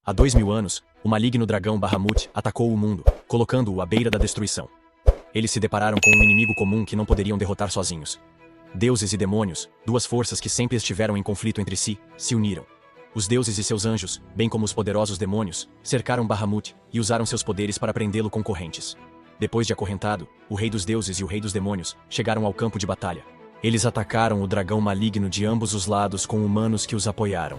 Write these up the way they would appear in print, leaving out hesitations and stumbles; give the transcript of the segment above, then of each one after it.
Há 2000 anos, o maligno dragão Bahamut atacou o mundo, colocando-o à beira da destruição. Eles se depararam com um inimigo comum que não poderiam derrotar sozinhos. Deuses e demônios, duas forças que sempre estiveram em conflito entre si, se uniram. Os deuses e seus anjos, bem como os poderosos demônios, cercaram Bahamut e usaram seus poderes para prendê-lo com correntes. Depois de acorrentado, o rei dos deuses e o rei dos demônios chegaram ao campo de batalha. Eles atacaram o dragão maligno de ambos os lados com humanos que os apoiaram.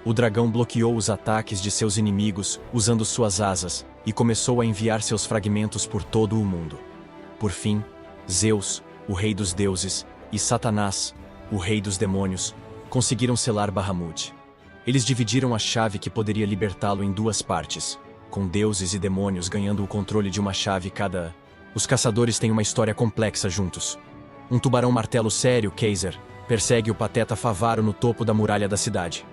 O dragão bloqueou os ataques de seus inimigos usando suas asas e começou a enviar seus fragmentos por todo o mundo. Por fim, Zeus, o rei dos deuses, e Satanás, o rei dos demônios, conseguiram selar Bahamut. Eles dividiram a chave que poderia libertá-lo em duas partes, com deuses e demônios ganhando o controle de uma chave cada. Os caçadores têm uma história complexa juntos. Um tubarão martelo sério, Kaiser, persegue o pateta Favaro no topo da muralha da cidade.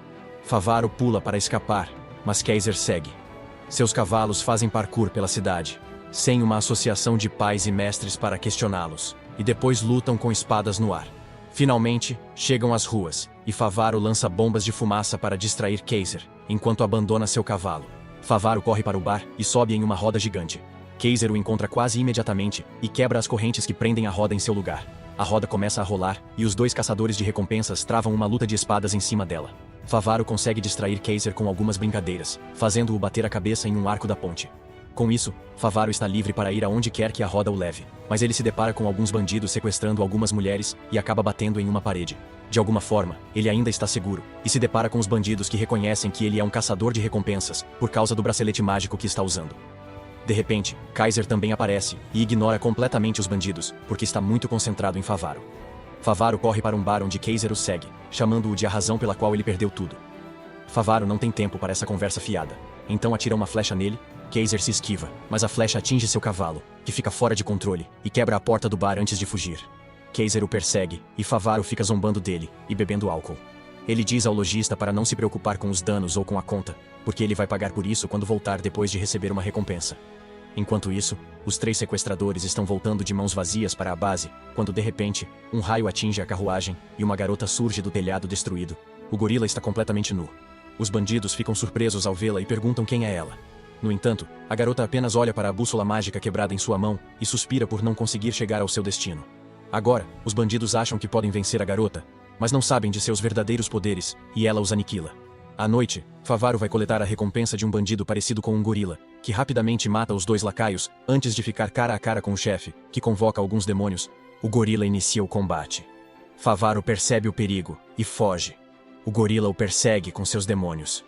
Favaro pula para escapar, mas Kaiser segue. Seus cavalos fazem parkour pela cidade, sem uma associação de pais e mestres para questioná-los, e depois lutam com espadas no ar. Finalmente, chegam às ruas, e Favaro lança bombas de fumaça para distrair Kaiser, enquanto abandona seu cavalo. Favaro corre para o bar e sobe em uma roda gigante. Kaiser o encontra quase imediatamente e quebra as correntes que prendem a roda em seu lugar. A roda começa a rolar, e os dois caçadores de recompensas travam uma luta de espadas em cima dela. Favaro consegue distrair Kaiser com algumas brincadeiras, fazendo-o bater a cabeça em um arco da ponte. Com isso, Favaro está livre para ir aonde quer que a roda o leve, mas ele se depara com alguns bandidos sequestrando algumas mulheres e acaba batendo em uma parede. De alguma forma, ele ainda está seguro, e se depara com os bandidos que reconhecem que ele é um caçador de recompensas, por causa do bracelete mágico que está usando. De repente, Kaiser também aparece, e ignora completamente os bandidos, porque está muito concentrado em Favaro. Favaro corre para um bar onde Kaiser o segue, chamando-o de a razão pela qual ele perdeu tudo. Favaro não tem tempo para essa conversa fiada, então atira uma flecha nele. Kaiser se esquiva, mas a flecha atinge seu cavalo, que fica fora de controle, e quebra a porta do bar antes de fugir. Kaiser o persegue, e Favaro fica zombando dele, e bebendo álcool. Ele diz ao lojista para não se preocupar com os danos ou com a conta, porque ele vai pagar por isso quando voltar depois de receber uma recompensa. Enquanto isso, os três sequestradores estão voltando de mãos vazias para a base, quando de repente, um raio atinge a carruagem, e uma garota surge do telhado destruído. O gorila está completamente nu. Os bandidos ficam surpresos ao vê-la e perguntam quem é ela. No entanto, a garota apenas olha para a bússola mágica quebrada em sua mão e suspira por não conseguir chegar ao seu destino. Agora, os bandidos acham que podem vencer a garota, mas não sabem de seus verdadeiros poderes, e ela os aniquila. À noite, Favaro vai coletar a recompensa de um bandido parecido com um gorila, que rapidamente mata os dois lacaios, antes de ficar cara a cara com o chefe, que convoca alguns demônios. O gorila inicia o combate. Favaro percebe o perigo, e foge. O gorila o persegue com seus demônios.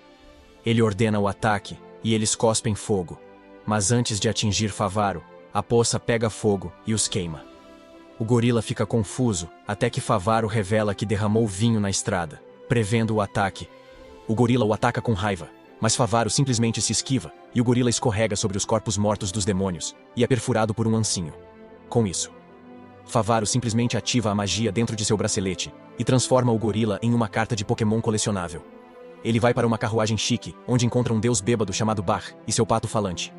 Ele ordena o ataque, e eles cospem fogo. Mas antes de atingir Favaro, a poça pega fogo e os queima. O gorila fica confuso, até que Favaro revela que derramou vinho na estrada, prevendo o ataque. O gorila o ataca com raiva, mas Favaro simplesmente se esquiva, e o gorila escorrega sobre os corpos mortos dos demônios, e é perfurado por um ancinho. Com isso, Favaro simplesmente ativa a magia dentro de seu bracelete, e transforma o gorila em uma carta de Pokémon colecionável. Ele vai para uma carruagem chique, onde encontra um deus bêbado chamado Bach e seu pato falante.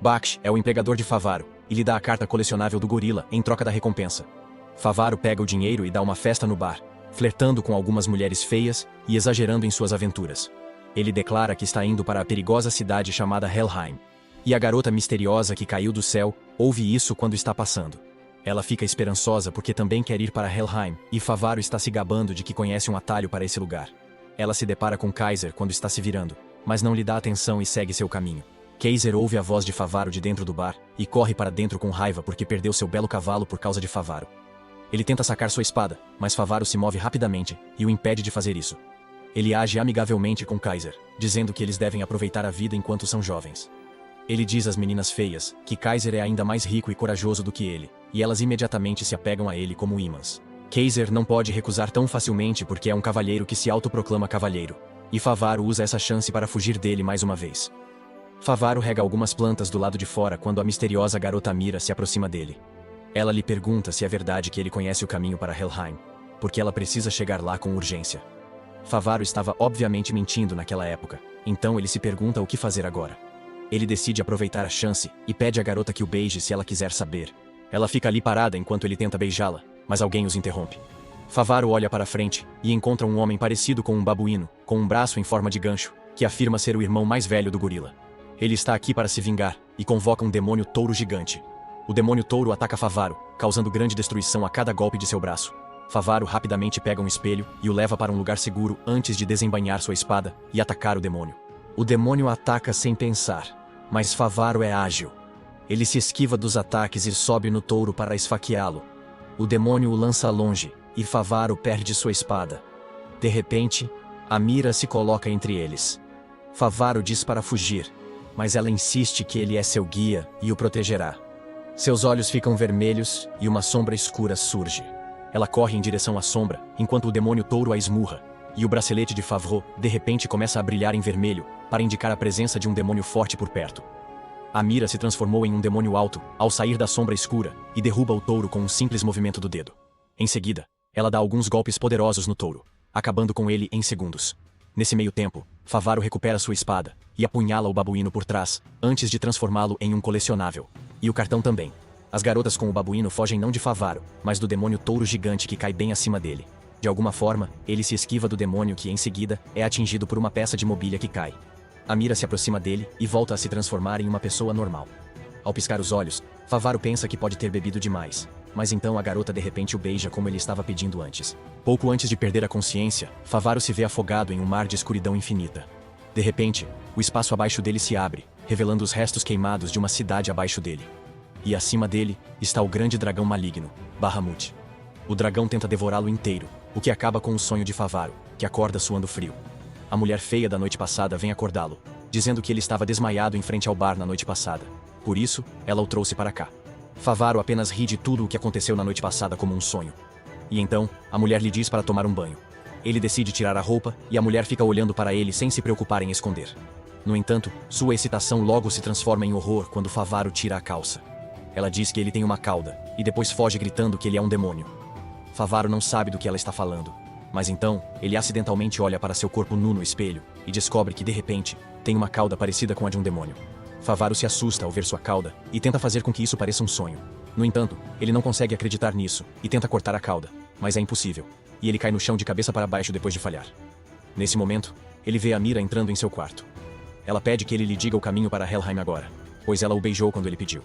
Bach é o empregador de Favaro, e lhe dá a carta colecionável do gorila em troca da recompensa. Favaro pega o dinheiro e dá uma festa no bar, flertando com algumas mulheres feias e exagerando em suas aventuras. Ele declara que está indo para a perigosa cidade chamada Helheim. E a garota misteriosa que caiu do céu ouve isso quando está passando. Ela fica esperançosa porque também quer ir para Helheim, e Favaro está se gabando de que conhece um atalho para esse lugar. Ela se depara com Kaiser quando está se virando, mas não lhe dá atenção e segue seu caminho. Kaiser ouve a voz de Favaro de dentro do bar, e corre para dentro com raiva porque perdeu seu belo cavalo por causa de Favaro. Ele tenta sacar sua espada, mas Favaro se move rapidamente, e o impede de fazer isso. Ele age amigavelmente com Kaiser, dizendo que eles devem aproveitar a vida enquanto são jovens. Ele diz às meninas feias que Kaiser é ainda mais rico e corajoso do que ele, e elas imediatamente se apegam a ele como ímãs. Kaiser não pode recusar tão facilmente porque é um cavalheiro que se autoproclama cavalheiro, e Favaro usa essa chance para fugir dele mais uma vez. Favaro rega algumas plantas do lado de fora quando a misteriosa garota Mira se aproxima dele. Ela lhe pergunta se é verdade que ele conhece o caminho para Helheim, porque ela precisa chegar lá com urgência. Favaro estava obviamente mentindo naquela época, então ele se pergunta o que fazer agora. Ele decide aproveitar a chance e pede à garota que o beije se ela quiser saber. Ela fica ali parada enquanto ele tenta beijá-la, mas alguém os interrompe. Favaro olha para frente e encontra um homem parecido com um babuíno, com um braço em forma de gancho, que afirma ser o irmão mais velho do gorila. Ele está aqui para se vingar, e convoca um demônio touro gigante. O demônio touro ataca Favaro, causando grande destruição a cada golpe de seu braço. Favaro rapidamente pega um espelho e o leva para um lugar seguro antes de desembainhar sua espada e atacar o demônio. O demônio ataca sem pensar, mas Favaro é ágil. Ele se esquiva dos ataques e sobe no touro para esfaqueá-lo. O demônio o lança longe, e Favaro perde sua espada. De repente, a mira se coloca entre eles. Favaro diz para fugir, mas ela insiste que ele é seu guia e o protegerá. Seus olhos ficam vermelhos e uma sombra escura surge. Ela corre em direção à sombra, enquanto o demônio touro a esmurra, e o bracelete de Favreau de repente começa a brilhar em vermelho, para indicar a presença de um demônio forte por perto. A mira se transformou em um demônio alto, ao sair da sombra escura, e derruba o touro com um simples movimento do dedo. Em seguida, ela dá alguns golpes poderosos no touro, acabando com ele em segundos. Nesse meio tempo, Favaro recupera sua espada, e apunhala o babuíno por trás, antes de transformá-lo em um colecionável. E o cartão também. As garotas com o babuíno fogem não de Favaro, mas do demônio touro gigante que cai bem acima dele. De alguma forma, ele se esquiva do demônio que, em seguida, é atingido por uma peça de mobília que cai. A mira se aproxima dele e volta a se transformar em uma pessoa normal. Ao piscar os olhos, Favaro pensa que pode ter bebido demais, mas então a garota de repente o beija como ele estava pedindo antes. Pouco antes de perder a consciência, Favaro se vê afogado em um mar de escuridão infinita. De repente, o espaço abaixo dele se abre, revelando os restos queimados de uma cidade abaixo dele. E acima dele está o grande dragão maligno, Bahamut. O dragão tenta devorá-lo inteiro, o que acaba com o sonho de Favaro, que acorda suando frio. A mulher feia da noite passada vem acordá-lo, dizendo que ele estava desmaiado em frente ao bar na noite passada. Por isso, ela o trouxe para cá. Favaro apenas ri de tudo o que aconteceu na noite passada como um sonho. E então, a mulher lhe diz para tomar um banho. Ele decide tirar a roupa e a mulher fica olhando para ele sem se preocupar em esconder. No entanto, sua excitação logo se transforma em horror quando Favaro tira a calça. Ela diz que ele tem uma cauda, e depois foge gritando que ele é um demônio. Favaro não sabe do que ela está falando, mas então, ele acidentalmente olha para seu corpo nu no espelho, e descobre que de repente, tem uma cauda parecida com a de um demônio. Favaro se assusta ao ver sua cauda, e tenta fazer com que isso pareça um sonho. No entanto, ele não consegue acreditar nisso, e tenta cortar a cauda, mas é impossível, e ele cai no chão de cabeça para baixo depois de falhar. Nesse momento, ele vê a Mira entrando em seu quarto. Ela pede que ele lhe diga o caminho para Helheim agora, pois ela o beijou quando ele pediu.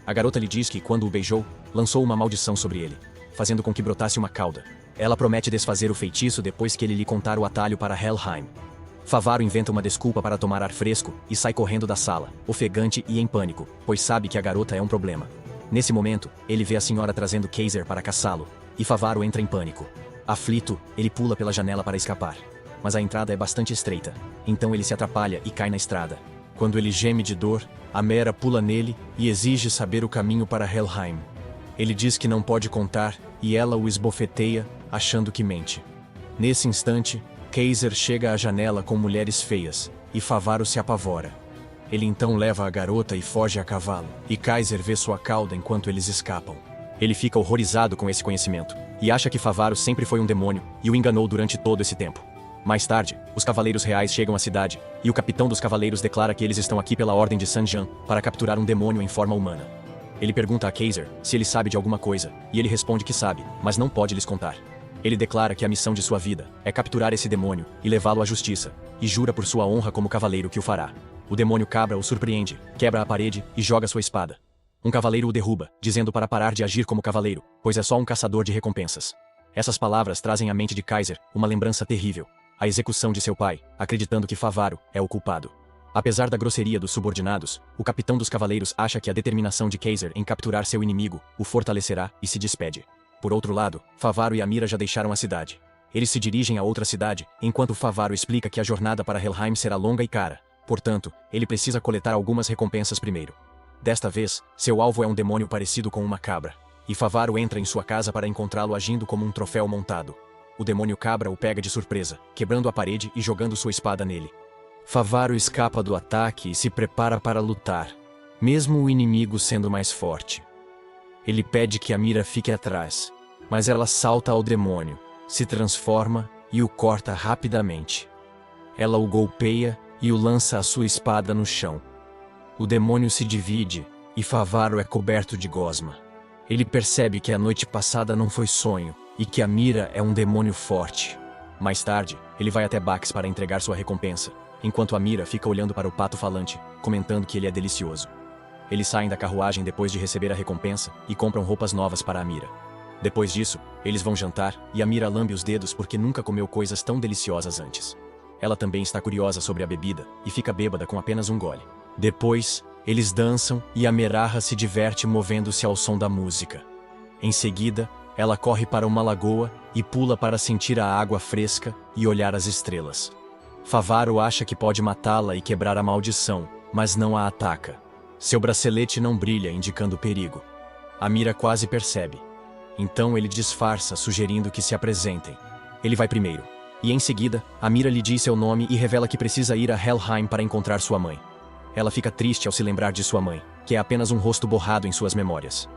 A garota lhe diz que, quando o beijou, lançou uma maldição sobre ele, fazendo com que brotasse uma cauda. Ela promete desfazer o feitiço depois que ele lhe contar o atalho para Helheim. Favaro inventa uma desculpa para tomar ar fresco e sai correndo da sala, ofegante e em pânico, pois sabe que a garota é um problema. Nesse momento, ele vê a senhora trazendo Kaiser para caçá-lo, e Favaro entra em pânico. Aflito, ele pula pela janela para escapar. Mas a entrada é bastante estreita, então ele se atrapalha e cai na estrada. Quando ele geme de dor, a Mera pula nele e exige saber o caminho para Helheim. Ele diz que não pode contar, e ela o esbofeteia, achando que mente. Nesse instante, Kaiser chega à janela com mulheres feias, e Favaro se apavora. Ele então leva a garota e foge a cavalo, e Kaiser vê sua cauda enquanto eles escapam. Ele fica horrorizado com esse conhecimento, e acha que Favaro sempre foi um demônio, e o enganou durante todo esse tempo. Mais tarde, os Cavaleiros Reais chegam à cidade, e o capitão dos Cavaleiros declara que eles estão aqui pela ordem de Sanjian, para capturar um demônio em forma humana. Ele pergunta a Kaiser se ele sabe de alguma coisa, e ele responde que sabe, mas não pode lhes contar. Ele declara que a missão de sua vida é capturar esse demônio e levá-lo à justiça, e jura por sua honra como cavaleiro que o fará. O demônio cabra o surpreende, quebra a parede e joga sua espada. Um cavaleiro o derruba, dizendo para parar de agir como cavaleiro, pois é só um caçador de recompensas. Essas palavras trazem à mente de Kaiser uma lembrança terrível. A execução de seu pai, acreditando que Favaro é o culpado. Apesar da grosseria dos subordinados, o capitão dos cavaleiros acha que a determinação de Kaiser em capturar seu inimigo o fortalecerá e se despede. Por outro lado, Favaro e Amira já deixaram a cidade. Eles se dirigem a outra cidade, enquanto Favaro explica que a jornada para Helheim será longa e cara. Portanto, ele precisa coletar algumas recompensas primeiro. Desta vez, seu alvo é um demônio parecido com uma cabra. E Favaro entra em sua casa para encontrá-lo agindo como um troféu montado. O demônio cabra o pega de surpresa, quebrando a parede e jogando sua espada nele. Favaro escapa do ataque e se prepara para lutar, mesmo o inimigo sendo mais forte. Ele pede que Amira fique atrás, mas ela salta ao demônio, se transforma e o corta rapidamente. Ela o golpeia e o lança a sua espada no chão. O demônio se divide e Favaro é coberto de gosma. Ele percebe que a noite passada não foi sonho e que Amira é um demônio forte. Mais tarde, ele vai até Bax para entregar sua recompensa. enquanto Amira fica olhando para o pato falante, comentando que ele é delicioso. Eles saem da carruagem depois de receber a recompensa e compram roupas novas para Amira. Depois disso, eles vão jantar e Amira lambe os dedos porque nunca comeu coisas tão deliciosas antes. Ela também está curiosa sobre a bebida e fica bêbada com apenas um gole. Depois, eles dançam e Ameraha se diverte movendo-se ao som da música. Em seguida, ela corre para uma lagoa e pula para sentir a água fresca e olhar as estrelas. Favaro acha que pode matá-la e quebrar a maldição, mas não a ataca. Seu bracelete não brilha, indicando perigo. Amira quase percebe. Então ele disfarça, sugerindo que se apresentem. Ele vai primeiro. E em seguida, Amira lhe diz seu nome e revela que precisa ir a Helheim para encontrar sua mãe. Ela fica triste ao se lembrar de sua mãe, que é apenas um rosto borrado em suas memórias.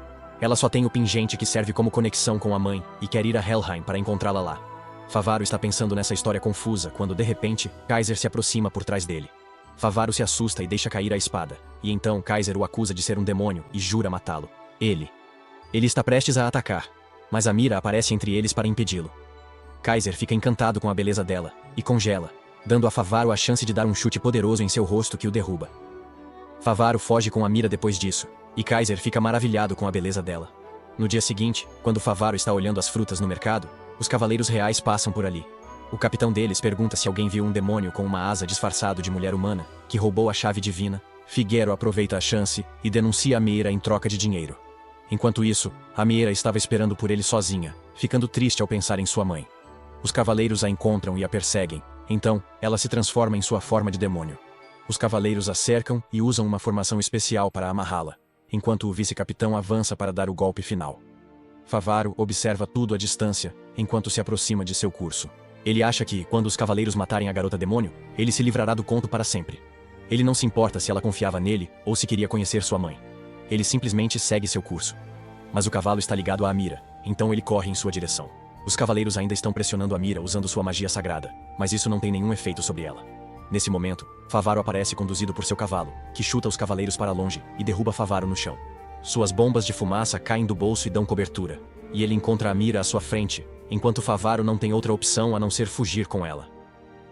Ela só tem o pingente que serve como conexão com a mãe e quer ir a Helheim para encontrá-la lá. Favaro está pensando nessa história confusa quando, de repente, Kaiser se aproxima por trás dele. Favaro se assusta e deixa cair a espada, e então Kaiser o acusa de ser um demônio e jura matá-lo. Ele está prestes a atacar, mas Amira aparece entre eles para impedi-lo. Kaiser fica encantado com a beleza dela e congela, dando a Favaro a chance de dar um chute poderoso em seu rosto que o derruba. Favaro foge com Amira depois disso, e Kaiser fica maravilhado com a beleza dela. No dia seguinte, quando Favaro está olhando as frutas no mercado, os cavaleiros reais passam por ali. O capitão deles pergunta se alguém viu um demônio com uma asa disfarçado de mulher humana, que roubou a chave divina. Figueiro aproveita a chance e denuncia Amira em troca de dinheiro. Enquanto isso, Amira estava esperando por ele sozinha, ficando triste ao pensar em sua mãe. Os cavaleiros a encontram e a perseguem, então, ela se transforma em sua forma de demônio. Os cavaleiros a cercam e usam uma formação especial para amarrá-la, enquanto o vice-capitão avança para dar o golpe final. Favaro observa tudo à distância, enquanto se aproxima de seu curso. Ele acha que, quando os cavaleiros matarem a garota demônio, ele se livrará do conto para sempre. Ele não se importa se ela confiava nele ou se queria conhecer sua mãe. Ele simplesmente segue seu curso. Mas o cavalo está ligado a Amira, então ele corre em sua direção. Os cavaleiros ainda estão pressionando Amira usando sua magia sagrada, mas isso não tem nenhum efeito sobre ela. Nesse momento, Favaro aparece conduzido por seu cavalo, que chuta os cavaleiros para longe e derruba Favaro no chão. Suas bombas de fumaça caem do bolso e dão cobertura, e ele encontra Amira à sua frente, enquanto Favaro não tem outra opção a não ser fugir com ela.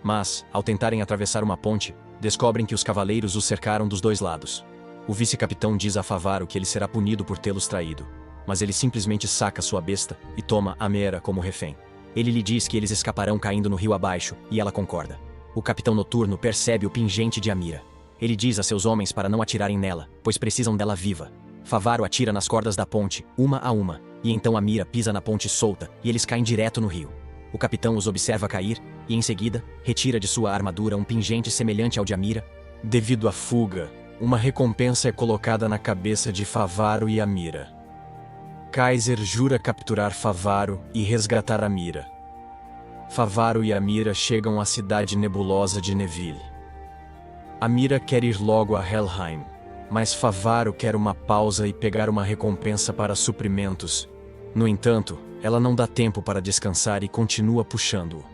Mas, ao tentarem atravessar uma ponte, descobrem que os cavaleiros os cercaram dos dois lados. O vice-capitão diz a Favaro que ele será punido por tê-los traído, mas ele simplesmente saca sua besta e toma Amira como refém. Ele lhe diz que eles escaparão caindo no rio abaixo, e ela concorda. O capitão noturno percebe o pingente de Amira. Ele diz a seus homens para não atirarem nela, pois precisam dela viva. Favaro atira nas cordas da ponte, uma a uma, e então Amira pisa na ponte solta, e eles caem direto no rio. O capitão os observa cair, e em seguida, retira de sua armadura um pingente semelhante ao de Amira. Devido à fuga, uma recompensa é colocada na cabeça de Favaro e Amira. Kaiser jura capturar Favaro e resgatar Amira. Favaro e Amira chegam à cidade nebulosa de Neville. Amira quer ir logo a Helheim, mas Favaro quer uma pausa e pegar uma recompensa para suprimentos. No entanto, ela não dá tempo para descansar e continua puxando-o.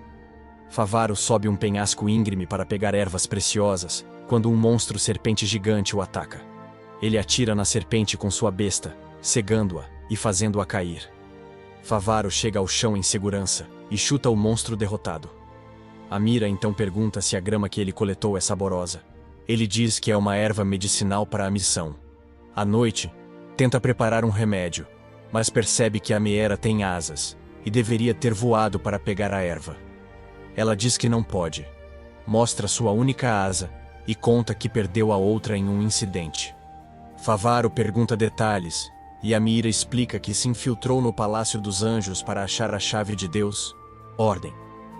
Favaro sobe um penhasco íngreme para pegar ervas preciosas, quando um monstro serpente gigante o ataca. Ele atira na serpente com sua besta, cegando-a e fazendo-a cair. Favaro chega ao chão em segurança e chuta o monstro derrotado. Amira então pergunta se a grama que ele coletou é saborosa. Ele diz que é uma erva medicinal para a missão. À noite, tenta preparar um remédio, mas percebe que a Amira tem asas e deveria ter voado para pegar a erva. Ela diz que não pode. Mostra sua única asa e conta que perdeu a outra em um incidente. Favaro pergunta detalhes e Amira explica que se infiltrou no Palácio dos Anjos para achar a chave de Deus, Ordem.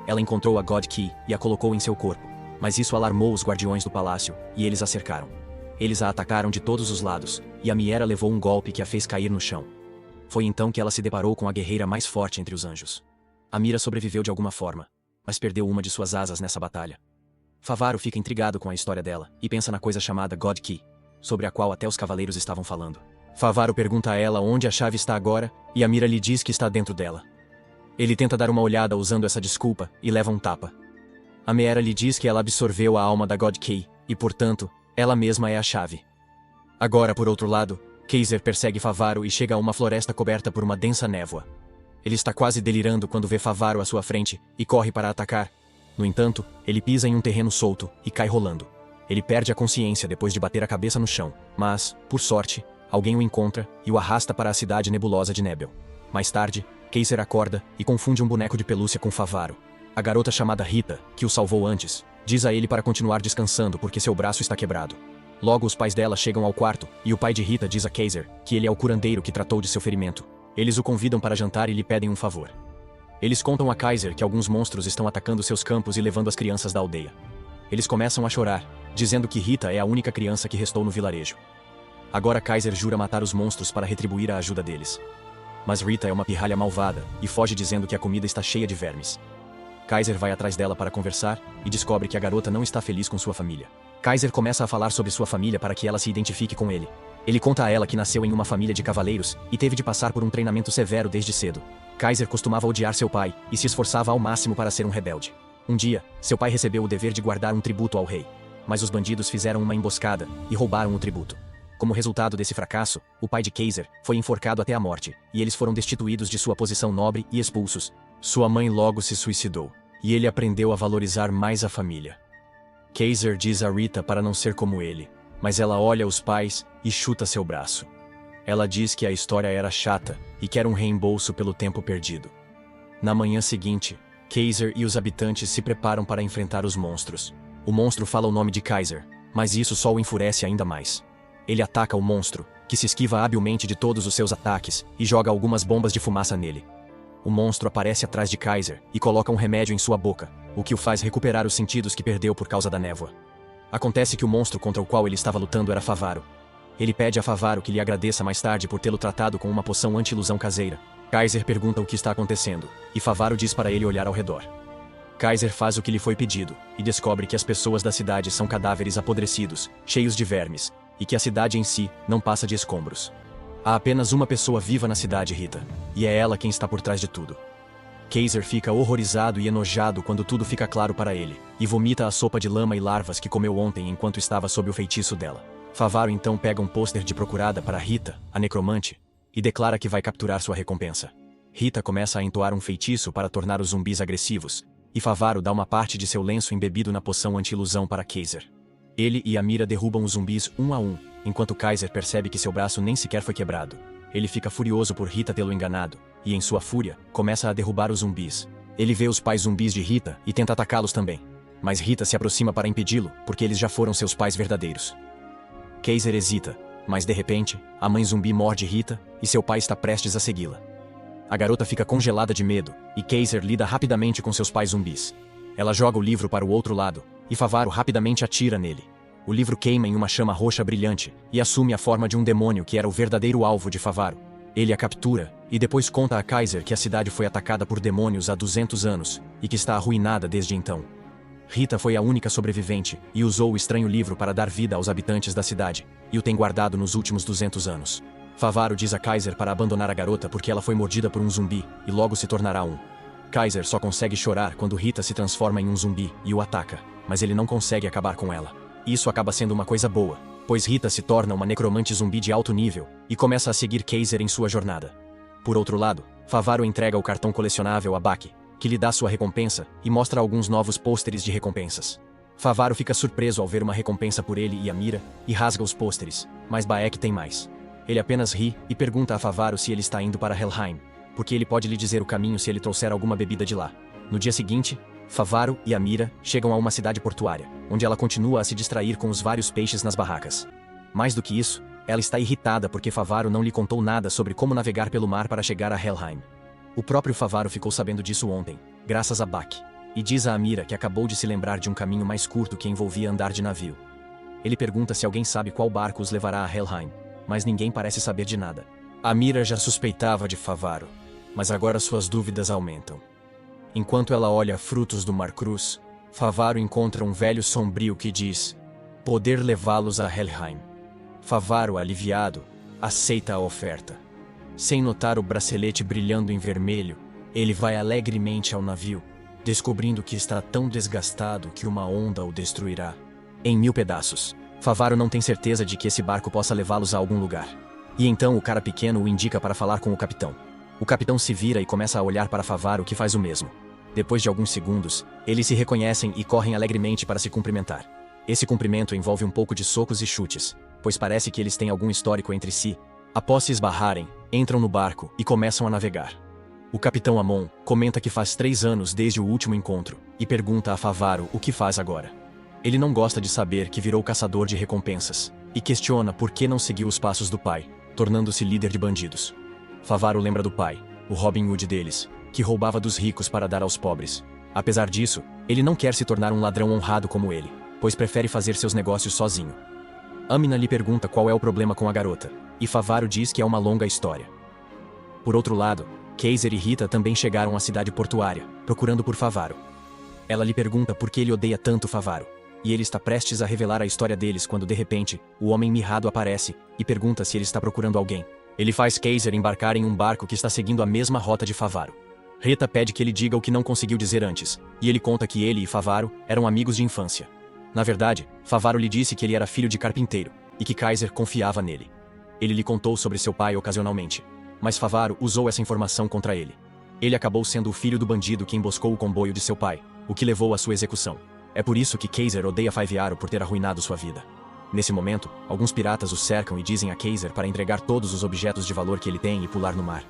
Ela encontrou a God Key e a colocou em seu corpo, mas isso alarmou os guardiões do palácio e eles a cercaram. Eles a atacaram de todos os lados e Amira levou um golpe que a fez cair no chão. Foi então que ela se deparou com a guerreira mais forte entre os anjos. Amira sobreviveu de alguma forma, mas perdeu uma de suas asas nessa batalha. Favaro fica intrigado com a história dela e pensa na coisa chamada God Key, sobre a qual até os cavaleiros estavam falando. Favaro pergunta a ela onde a chave está agora e Amira lhe diz que está dentro dela. Ele tenta dar uma olhada usando essa desculpa e leva um tapa. Amira lhe diz que ela absorveu a alma da God Key e, portanto, ela mesma é a chave. Agora, por outro lado, Kaiser persegue Favaro e chega a uma floresta coberta por uma densa névoa. Ele está quase delirando quando vê Favaro à sua frente e corre para atacar, No entanto, ele pisa em um terreno solto e cai rolando. Ele perde a consciência depois de bater a cabeça no chão, mas, por sorte, alguém o encontra e o arrasta para a cidade nebulosa de Nebel. Mais tarde, Kaiser acorda e confunde um boneco de pelúcia com Favaro. A garota chamada Rita, que o salvou antes, diz a ele para continuar descansando porque seu braço está quebrado. Logo os pais dela chegam ao quarto e o pai de Rita diz a Kaiser que ele é o curandeiro que tratou de seu ferimento. Eles o convidam para jantar e lhe pedem um favor. Eles contam a Kaiser que alguns monstros estão atacando seus campos e levando as crianças da aldeia. Eles começam a chorar, dizendo que Rita é a única criança que restou no vilarejo. Agora Kaiser jura matar os monstros para retribuir a ajuda deles. Mas Rita é uma pirralha malvada e foge dizendo que a comida está cheia de vermes. Kaiser vai atrás dela para conversar e descobre que a garota não está feliz com sua família. Kaiser começa a falar sobre sua família para que ela se identifique com ele. Ele conta a ela que nasceu em uma família de cavaleiros e teve de passar por um treinamento severo desde cedo. Kaiser costumava odiar seu pai e se esforçava ao máximo para ser um rebelde. Um dia, seu pai recebeu o dever de guardar um tributo ao rei. Mas os bandidos fizeram uma emboscada e roubaram o tributo. Como resultado desse fracasso, o pai de Kaiser foi enforcado até a morte, e eles foram destituídos de sua posição nobre e expulsos. Sua mãe logo se suicidou, e ele aprendeu a valorizar mais a família. Kaiser diz a Rita para não ser como ele, mas ela olha os pais e chuta seu braço. Ela diz que a história era chata e quer um reembolso pelo tempo perdido. Na manhã seguinte, Kaiser e os habitantes se preparam para enfrentar os monstros. O monstro fala o nome de Kaiser, mas isso só o enfurece ainda mais. Ele ataca o monstro, que se esquiva habilmente de todos os seus ataques e joga algumas bombas de fumaça nele. O monstro aparece atrás de Kaiser e coloca um remédio em sua boca, o que o faz recuperar os sentidos que perdeu por causa da névoa. Acontece que o monstro contra o qual ele estava lutando era Favaro. Ele pede a Favaro que lhe agradeça mais tarde por tê-lo tratado com uma poção anti-ilusão caseira. Kaiser pergunta o que está acontecendo, e Favaro diz para ele olhar ao redor. Kaiser faz o que lhe foi pedido, e descobre que as pessoas da cidade são cadáveres apodrecidos, cheios de vermes, e que a cidade em si não passa de escombros. Há apenas uma pessoa viva na cidade, Rita, e é ela quem está por trás de tudo. Kaiser fica horrorizado e enojado quando tudo fica claro para ele, e vomita a sopa de lama e larvas que comeu ontem enquanto estava sob o feitiço dela. Favaro então pega um pôster de procurada para Rita, a necromante, e declara que vai capturar sua recompensa. Rita começa a entoar um feitiço para tornar os zumbis agressivos, e Favaro dá uma parte de seu lenço embebido na poção anti-ilusão para Kaiser. Ele e Amira derrubam os zumbis um a um, enquanto Kaiser percebe que seu braço nem sequer foi quebrado. Ele fica furioso por Rita tê-lo enganado, e em sua fúria, começa a derrubar os zumbis. Ele vê os pais zumbis de Rita e tenta atacá-los também. Mas Rita se aproxima para impedi-lo, porque eles já foram seus pais verdadeiros. Kaiser hesita, mas de repente, a mãe zumbi morde Rita e seu pai está prestes a segui-la. A garota fica congelada de medo, e Kaiser lida rapidamente com seus pais zumbis. Ela joga o livro para o outro lado, e Favaro rapidamente atira nele. O livro queima em uma chama roxa brilhante, e assume a forma de um demônio que era o verdadeiro alvo de Favaro. Ele a captura, e depois conta a Kaiser que a cidade foi atacada por demônios há 200 anos, e que está arruinada desde então. Rita foi a única sobrevivente, e usou o estranho livro para dar vida aos habitantes da cidade, e o tem guardado nos últimos 200 anos. Favaro diz a Kaiser para abandonar a garota porque ela foi mordida por um zumbi, e logo se tornará um. Kaiser só consegue chorar quando Rita se transforma em um zumbi e o ataca, mas ele não consegue acabar com ela. Isso acaba sendo uma coisa boa, pois Rita se torna uma necromante zumbi de alto nível e começa a seguir Kaiser em sua jornada. Por outro lado, Favaro entrega o cartão colecionável a Baki, que lhe dá sua recompensa e mostra alguns novos pôsteres de recompensas. Favaro fica surpreso ao ver uma recompensa por ele e Amira e rasga os pôsteres, mas Baek tem mais. Ele apenas ri e pergunta a Favaro se ele está indo para Helheim, porque ele pode lhe dizer o caminho se ele trouxer alguma bebida de lá. No dia seguinte, Favaro e Amira chegam a uma cidade portuária, onde ela continua a se distrair com os vários peixes nas barracas. Mais do que isso, ela está irritada porque Favaro não lhe contou nada sobre como navegar pelo mar para chegar a Helheim. O próprio Favaro ficou sabendo disso ontem, graças a Baki, e diz a Amira que acabou de se lembrar de um caminho mais curto que envolvia andar de navio. Ele pergunta se alguém sabe qual barco os levará a Helheim, mas ninguém parece saber de nada. Amira já suspeitava de Favaro, mas agora suas dúvidas aumentam. Enquanto ela olha frutos do Mar Cruz, Favaro encontra um velho sombrio que diz poder levá-los a Helheim. Favaro, aliviado, aceita a oferta. Sem notar o bracelete brilhando em vermelho, ele vai alegremente ao navio, descobrindo que está tão desgastado que uma onda o destruirá em 1000 pedaços. Favaro não tem certeza de que esse barco possa levá-los a algum lugar. E então o cara pequeno o indica para falar com o capitão. O capitão se vira e começa a olhar para Favaro, que faz o mesmo. Depois de alguns segundos, eles se reconhecem e correm alegremente para se cumprimentar. Esse cumprimento envolve um pouco de socos e chutes, pois parece que eles têm algum histórico entre si. Após se esbarrarem, entram no barco e começam a navegar. O capitão Amon comenta que faz 3 anos desde o último encontro, e pergunta a Favaro o que faz agora. Ele não gosta de saber que virou caçador de recompensas, e questiona por que não seguiu os passos do pai, tornando-se líder de bandidos. Favaro lembra do pai, o Robin Hood deles, que roubava dos ricos para dar aos pobres. Apesar disso, ele não quer se tornar um ladrão honrado como ele, pois prefere fazer seus negócios sozinho. Amina lhe pergunta qual é o problema com a garota, e Favaro diz que é uma longa história. Por outro lado, Kaiser e Rita também chegaram à cidade portuária, procurando por Favaro. Ela lhe pergunta por que ele odeia tanto Favaro, e ele está prestes a revelar a história deles quando de repente, o homem mirrado aparece e pergunta se ele está procurando alguém. Ele faz Kaiser embarcar em um barco que está seguindo a mesma rota de Favaro. Rita pede que ele diga o que não conseguiu dizer antes, e ele conta que ele e Favaro eram amigos de infância. Na verdade, Favaro lhe disse que ele era filho de carpinteiro, e que Kaiser confiava nele. Ele lhe contou sobre seu pai ocasionalmente, mas Favaro usou essa informação contra ele. Ele acabou sendo o filho do bandido que emboscou o comboio de seu pai, o que levou à sua execução. É por isso que Kaiser odeia Favaro por ter arruinado sua vida. Nesse momento, alguns piratas o cercam e dizem a Kaiser para entregar todos os objetos de valor que ele tem e pular no mar.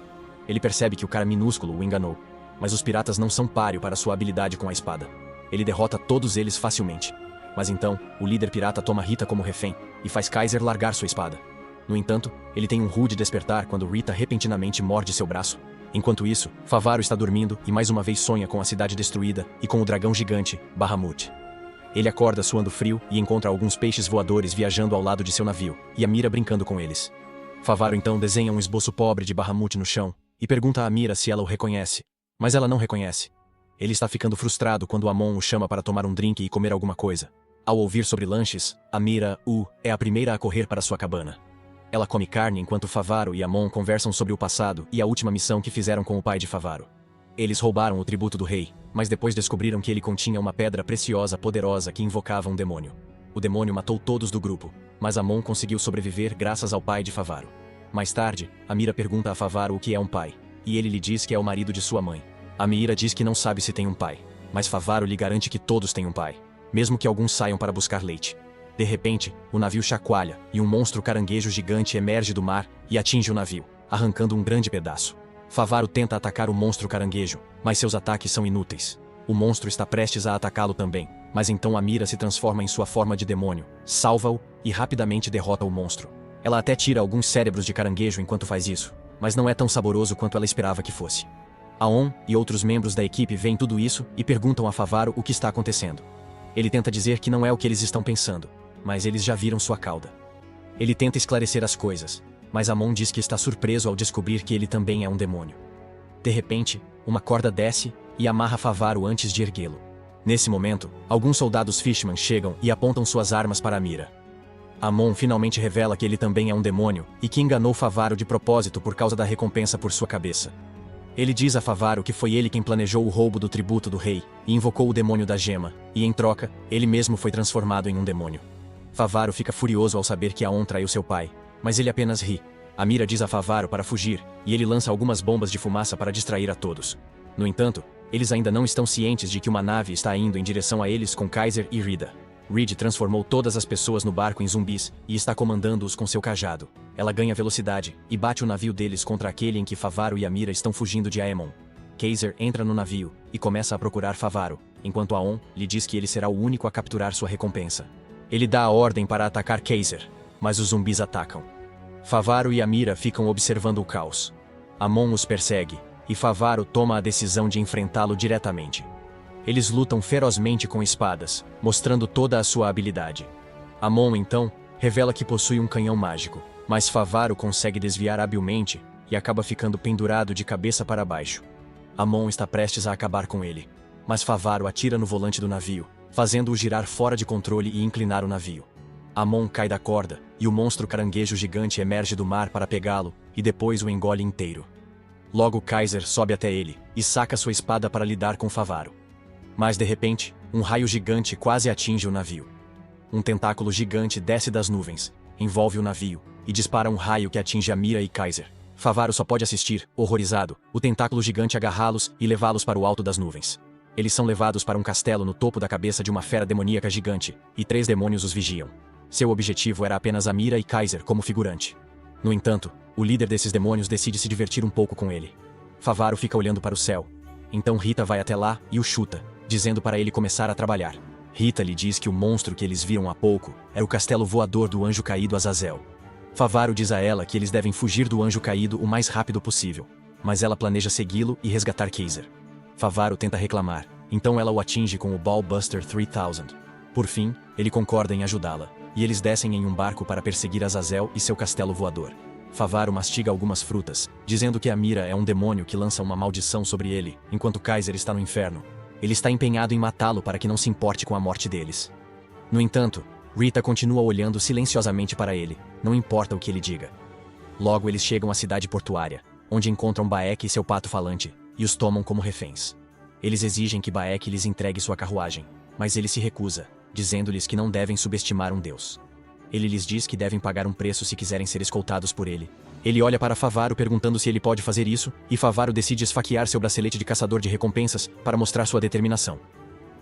Ele percebe que o cara minúsculo o enganou, mas os piratas não são páreo para sua habilidade com a espada. Ele derrota todos eles facilmente. Mas então, o líder pirata toma Rita como refém e faz Kaiser largar sua espada. No entanto, ele tem um rude despertar quando Rita repentinamente morde seu braço. Enquanto isso, Favaro está dormindo e mais uma vez sonha com a cidade destruída e com o dragão gigante, Bahamut. Ele acorda suando frio e encontra alguns peixes voadores viajando ao lado de seu navio, e Amira brincando com eles. Favaro então desenha um esboço pobre de Bahamut no chão e pergunta a Amira se ela o reconhece. Mas ela não reconhece. Ele está ficando frustrado quando Amon o chama para tomar um drink e comer alguma coisa. Ao ouvir sobre lanches, Amira é a primeira a correr para sua cabana. Ela come carne enquanto Favaro e Amon conversam sobre o passado e a última missão que fizeram com o pai de Favaro. Eles roubaram o tributo do rei, mas depois descobriram que ele continha uma pedra preciosa poderosa que invocava um demônio. O demônio matou todos do grupo, mas Amon conseguiu sobreviver graças ao pai de Favaro. Mais tarde, Amira pergunta a Favaro o que é um pai, e ele lhe diz que é o marido de sua mãe. Amira diz que não sabe se tem um pai, mas Favaro lhe garante que todos têm um pai, mesmo que alguns saiam para buscar leite. De repente, o navio chacoalha e um monstro caranguejo gigante emerge do mar e atinge o navio, arrancando um grande pedaço. Favaro tenta atacar o monstro caranguejo, mas seus ataques são inúteis. O monstro está prestes a atacá-lo também, mas então Amira se transforma em sua forma de demônio, salva-o e rapidamente derrota o monstro. Ela até tira alguns cérebros de caranguejo enquanto faz isso, mas não é tão saboroso quanto ela esperava que fosse. Aon e outros membros da equipe veem tudo isso e perguntam a Favaro o que está acontecendo. Ele tenta dizer que não é o que eles estão pensando, mas eles já viram sua cauda. Ele tenta esclarecer as coisas, mas Amon diz que está surpreso ao descobrir que ele também é um demônio. De repente, uma corda desce e amarra Favaro antes de erguê-lo. Nesse momento, alguns soldados Fishman chegam e apontam suas armas para Amira. Amon finalmente revela que ele também é um demônio e que enganou Favaro de propósito por causa da recompensa por sua cabeça. Ele diz a Favaro que foi ele quem planejou o roubo do tributo do rei e invocou o demônio da gema, e em troca, ele mesmo foi transformado em um demônio. Favaro fica furioso ao saber que Aon traiu seu pai, mas ele apenas ri. Amira diz a Favaro para fugir, e ele lança algumas bombas de fumaça para distrair a todos. No entanto, eles ainda não estão cientes de que uma nave está indo em direção a eles com Kaiser e Rita. Reed transformou todas as pessoas no barco em zumbis e está comandando-os com seu cajado. Ela ganha velocidade e bate o navio deles contra aquele em que Favaro e Amira estão fugindo de Aemon. Kaiser entra no navio e começa a procurar Favaro, enquanto Aon lhe diz que ele será o único a capturar sua recompensa. Ele dá a ordem para atacar Kaiser, mas os zumbis atacam. Favaro e Amira ficam observando o caos. Amon os persegue, e Favaro toma a decisão de enfrentá-lo diretamente. Eles lutam ferozmente com espadas, mostrando toda a sua habilidade. Amon, então, revela que possui um canhão mágico, mas Favaro consegue desviar habilmente e acaba ficando pendurado de cabeça para baixo. Amon está prestes a acabar com ele, mas Favaro atira no volante do navio, fazendo-o girar fora de controle e inclinar o navio. Amon cai da corda, e o monstro caranguejo gigante emerge do mar para pegá-lo, e depois o engole inteiro. Logo Kaiser sobe até ele, e saca sua espada para lidar com Favaro. Mas de repente, um raio gigante quase atinge o navio. Um tentáculo gigante desce das nuvens, envolve o navio, e dispara um raio que atinge Amira e Kaiser. Favaro só pode assistir, horrorizado, o tentáculo gigante agarrá-los e levá-los para o alto das nuvens. Eles são levados para um castelo no topo da cabeça de uma fera demoníaca gigante, e 3 demônios os vigiam. Seu objetivo era apenas Amira e Kaiser como figurante. No entanto, o líder desses demônios decide se divertir um pouco com ele. Favaro fica olhando para o céu. Então Rita vai até lá e o chuta, dizendo para ele começar a trabalhar. Rita lhe diz que o monstro que eles viram há pouco era o castelo voador do anjo caído Azazel. Favaro diz a ela que eles devem fugir do anjo caído o mais rápido possível, mas ela planeja segui-lo e resgatar Kaiser. Favaro tenta reclamar, então ela o atinge com o Ballbuster 3000. Por fim, ele concorda em ajudá-la, e eles descem em um barco para perseguir Azazel e seu castelo voador. Favaro mastiga algumas frutas, dizendo que Amira é um demônio que lança uma maldição sobre ele, enquanto Kaiser está no inferno. Ele está empenhado em matá-lo para que não se importe com a morte deles. No entanto, Rita continua olhando silenciosamente para ele, não importa o que ele diga. Logo eles chegam à cidade portuária, onde encontram Baek e seu pato falante, e os tomam como reféns. Eles exigem que Baek lhes entregue sua carruagem, mas ele se recusa, dizendo-lhes que não devem subestimar um deus. Ele lhes diz que devem pagar um preço se quiserem ser escoltados por ele. Ele olha para Favaro perguntando se ele pode fazer isso, e Favaro decide esfaquear seu bracelete de caçador de recompensas para mostrar sua determinação.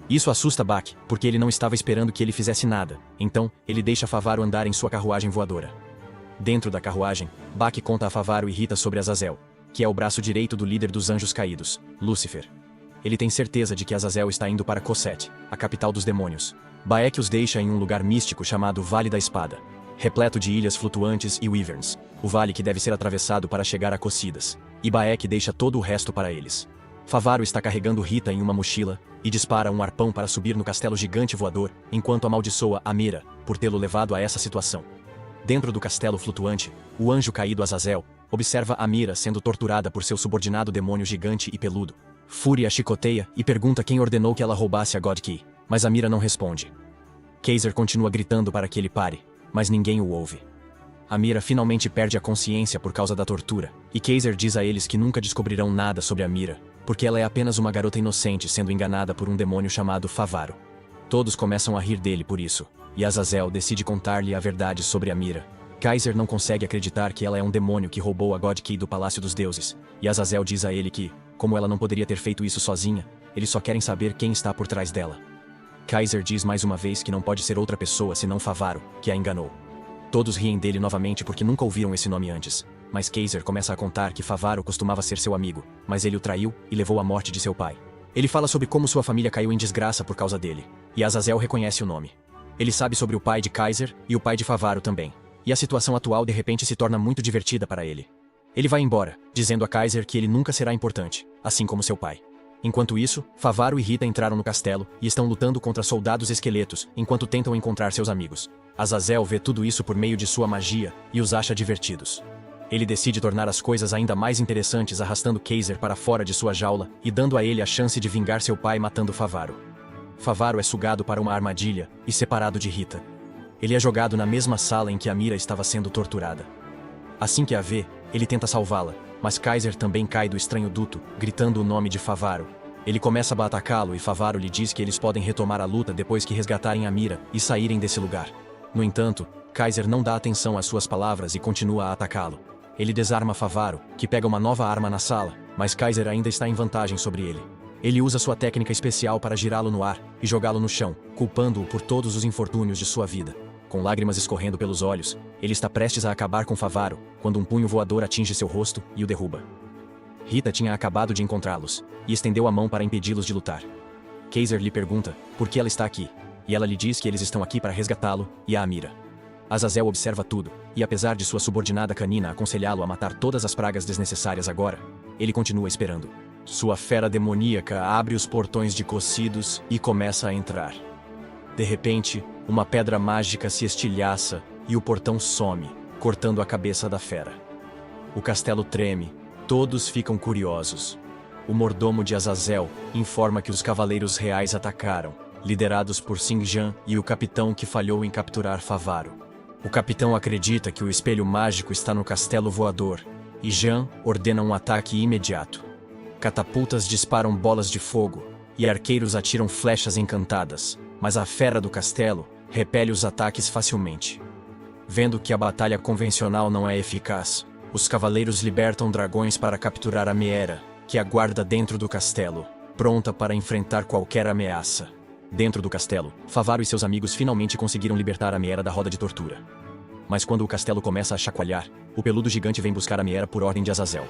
Isso assusta Bak, porque ele não estava esperando que ele fizesse nada, então ele deixa Favaro andar em sua carruagem voadora. Dentro da carruagem, Bak conta a Favaro e Rita sobre Azazel, que é o braço direito do líder dos anjos caídos, Lúcifer. Ele tem certeza de que Azazel está indo para Cosset, a capital dos demônios. Baek os deixa em um lugar místico chamado Vale da Espada, repleto de ilhas flutuantes e wyverns, o vale que deve ser atravessado para chegar a Cocidas, e Baek deixa todo o resto para eles. Favaro está carregando Rita em uma mochila, e dispara um arpão para subir no castelo gigante voador, enquanto amaldiçoa Amira, por tê-lo levado a essa situação. Dentro do castelo flutuante, o anjo caído Azazel observa Amira sendo torturada por seu subordinado demônio gigante e peludo. Fúria a chicoteia e pergunta quem ordenou que ela roubasse a God Key, mas Amira não responde. Kaiser continua gritando para que ele pare, mas ninguém o ouve. Amira finalmente perde a consciência por causa da tortura, e Kaiser diz a eles que nunca descobrirão nada sobre Amira, porque ela é apenas uma garota inocente sendo enganada por um demônio chamado Favaro. Todos começam a rir dele por isso, e Azazel decide contar-lhe a verdade sobre Amira. Kaiser não consegue acreditar que ela é um demônio que roubou a God Key do Palácio dos Deuses, e Azazel diz a ele que, como ela não poderia ter feito isso sozinha, eles só querem saber quem está por trás dela. Kaiser diz mais uma vez que não pode ser outra pessoa senão Favaro, que a enganou. Todos riem dele novamente porque nunca ouviram esse nome antes, mas Kaiser começa a contar que Favaro costumava ser seu amigo, mas ele o traiu e levou à morte de seu pai. Ele fala sobre como sua família caiu em desgraça por causa dele, e Azazel reconhece o nome. Ele sabe sobre o pai de Kaiser e o pai de Favaro também, e a situação atual de repente se torna muito divertida para ele. Ele vai embora, dizendo a Kaiser que ele nunca será importante, assim como seu pai. Enquanto isso, Favaro e Rita entraram no castelo e estão lutando contra soldados esqueletos enquanto tentam encontrar seus amigos. Azazel vê tudo isso por meio de sua magia e os acha divertidos. Ele decide tornar as coisas ainda mais interessantes arrastando Kaiser para fora de sua jaula e dando a ele a chance de vingar seu pai matando Favaro. Favaro é sugado para uma armadilha e separado de Rita. Ele é jogado na mesma sala em que Amira estava sendo torturada. Assim que a vê, ele tenta salvá-la, mas Kaiser também cai do estranho duto, gritando o nome de Favaro. Ele começa a atacá-lo e Favaro lhe diz que eles podem retomar a luta depois que resgatarem Amira e saírem desse lugar. No entanto, Kaiser não dá atenção às suas palavras e continua a atacá-lo. Ele desarma Favaro, que pega uma nova arma na sala, mas Kaiser ainda está em vantagem sobre ele. Ele usa sua técnica especial para girá-lo no ar e jogá-lo no chão, culpando-o por todos os infortúnios de sua vida. Com lágrimas escorrendo pelos olhos, ele está prestes a acabar com Favaro, quando um punho voador atinge seu rosto e o derruba. Rita tinha acabado de encontrá-los, e estendeu a mão para impedi-los de lutar. Kaiser lhe pergunta por que ela está aqui, e ela lhe diz que eles estão aqui para resgatá-lo e a Amira. Azazel observa tudo, e apesar de sua subordinada canina aconselhá-lo a matar todas as pragas desnecessárias agora, ele continua esperando. Sua fera demoníaca abre os portões de Cocidos e começa a entrar. De repente, uma pedra mágica se estilhaça e o portão some, cortando a cabeça da fera. O castelo treme, todos ficam curiosos. O mordomo de Azazel informa que os cavaleiros reais atacaram, liderados por Sinjan e o capitão que falhou em capturar Favaro. O capitão acredita que o espelho mágico está no castelo voador, e Jean ordena um ataque imediato. Catapultas disparam bolas de fogo, e arqueiros atiram flechas encantadas, mas a fera do castelo repele os ataques facilmente. Vendo que a batalha convencional não é eficaz, os cavaleiros libertam dragões para capturar a Meera, que aguarda dentro do castelo. pronta para enfrentar qualquer ameaça. Dentro do castelo, Favaro e seus amigos finalmente conseguiram libertar a Meera da roda de tortura. Mas quando o castelo começa a chacoalhar, o peludo gigante vem buscar a Meera por ordem de Azazel.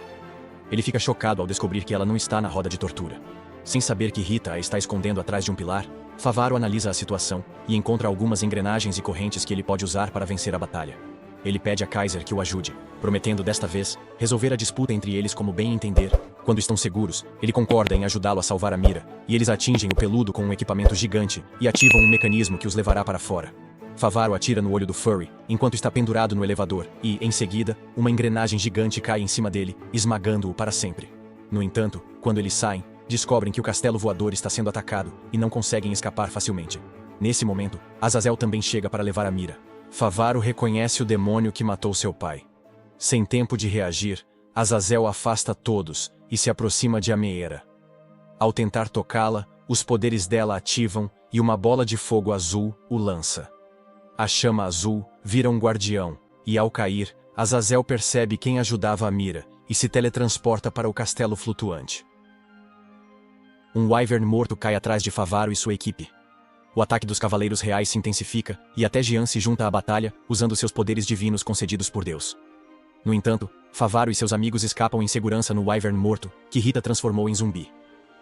Ele fica chocado ao descobrir que ela não está na roda de tortura. Sem saber que Rita a está escondendo atrás de um pilar, Favaro analisa a situação e encontra algumas engrenagens e correntes que ele pode usar para vencer a batalha. Ele pede a Kaiser que o ajude, prometendo desta vez resolver a disputa entre eles como bem entender. Quando estão seguros, ele concorda em ajudá-lo a salvar a Meera, e eles atingem o peludo com um equipamento gigante e ativam um mecanismo que os levará para fora. Favaro atira no olho do Furry, enquanto está pendurado no elevador, e, em seguida, uma engrenagem gigante cai em cima dele, esmagando-o para sempre. No entanto, quando eles saem, descobrem que o castelo voador está sendo atacado e não conseguem escapar facilmente. Nesse momento, Azazel também chega para levar a Meera. Favaro reconhece o demônio que matou seu pai. Sem tempo de reagir, Azazel afasta todos e se aproxima de Meera. Ao tentar tocá-la, os poderes dela ativam e uma bola de fogo azul o lança. A chama azul vira um guardião, e ao cair, Azazel percebe quem ajudava a Meera e se teletransporta para o castelo flutuante. Um Wyvern morto cai atrás de Favaro e sua equipe. O ataque dos Cavaleiros Reais se intensifica e até Jean se junta à batalha, usando seus poderes divinos concedidos por Deus. No entanto, Favaro e seus amigos escapam em segurança no Wyvern morto, que Rita transformou em zumbi.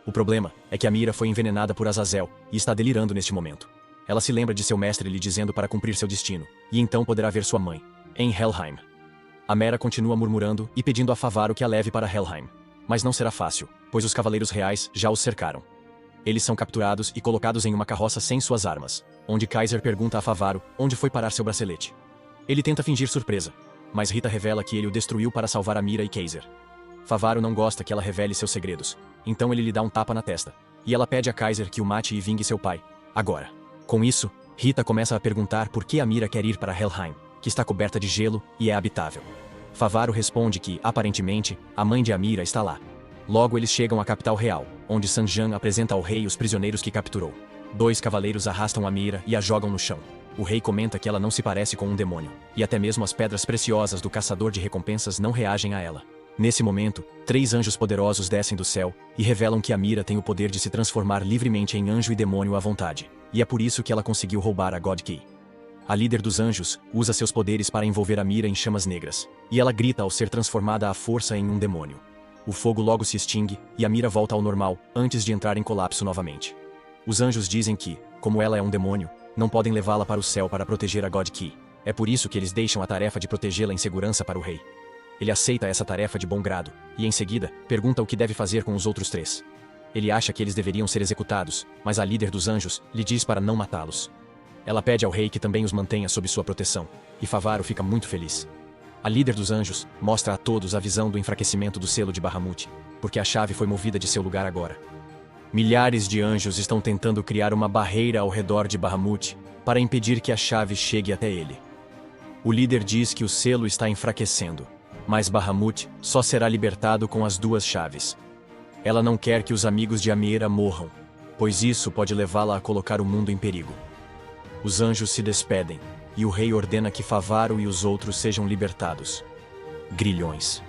O problema é que a Meera foi envenenada por Azazel e está delirando neste momento. Ela se lembra de seu mestre lhe dizendo para cumprir seu destino, e então poderá ver sua mãe, em Helheim. A Meera continua murmurando e pedindo a Favaro que a leve para Helheim. Mas não será fácil, pois os Cavaleiros Reais já os cercaram. Eles são capturados e colocados em uma carroça sem suas armas, onde Kaiser pergunta a Favaro onde foi parar seu bracelete. Ele tenta fingir surpresa, mas Rita revela que ele o destruiu para salvar a Meera e Kaiser. Favaro não gosta que ela revele seus segredos, então ele lhe dá um tapa na testa, e ela pede a Kaiser que o mate e vingue seu pai, agora. Com isso, Rita começa a perguntar por que a Meera quer ir para Helheim, que está coberta de gelo e é habitável. Favaro responde que, aparentemente, a mãe de Meera está lá. Logo eles chegam à capital real, onde Sanjan apresenta ao rei os prisioneiros que capturou. 2 cavaleiros arrastam a Meera e a jogam no chão. O rei comenta que ela não se parece com um demônio, e até mesmo as pedras preciosas do caçador de recompensas não reagem a ela. Nesse momento, 3 anjos poderosos descem do céu e revelam que a Meera tem o poder de se transformar livremente em anjo e demônio à vontade, e é por isso que ela conseguiu roubar a God Key. A líder dos anjos usa seus poderes para envolver a Meera em chamas negras, e ela grita ao ser transformada à força em um demônio. O fogo logo se extingue e a Meera volta ao normal antes de entrar em colapso novamente. Os anjos dizem que, como ela é um demônio, não podem levá-la para o céu para proteger a God Key. É por isso que eles deixam a tarefa de protegê-la em segurança para o rei. Ele aceita essa tarefa de bom grado, e em seguida, pergunta o que deve fazer com os outros 3. Ele acha que eles deveriam ser executados, mas a líder dos anjos lhe diz para não matá-los. Ela pede ao rei que também os mantenha sob sua proteção, e Favaro fica muito feliz. A líder dos anjos mostra a todos a visão do enfraquecimento do selo de Bahamut, porque a chave foi movida de seu lugar agora. Milhares de anjos estão tentando criar uma barreira ao redor de Bahamut para impedir que a chave chegue até ele. O líder diz que o selo está enfraquecendo, mas Bahamut só será libertado com as 2 chaves. Ela não quer que os amigos de Meera morram, pois isso pode levá-la a colocar o mundo em perigo. Os anjos se despedem, e o rei ordena que Favaro e os outros sejam libertados. Grilhões.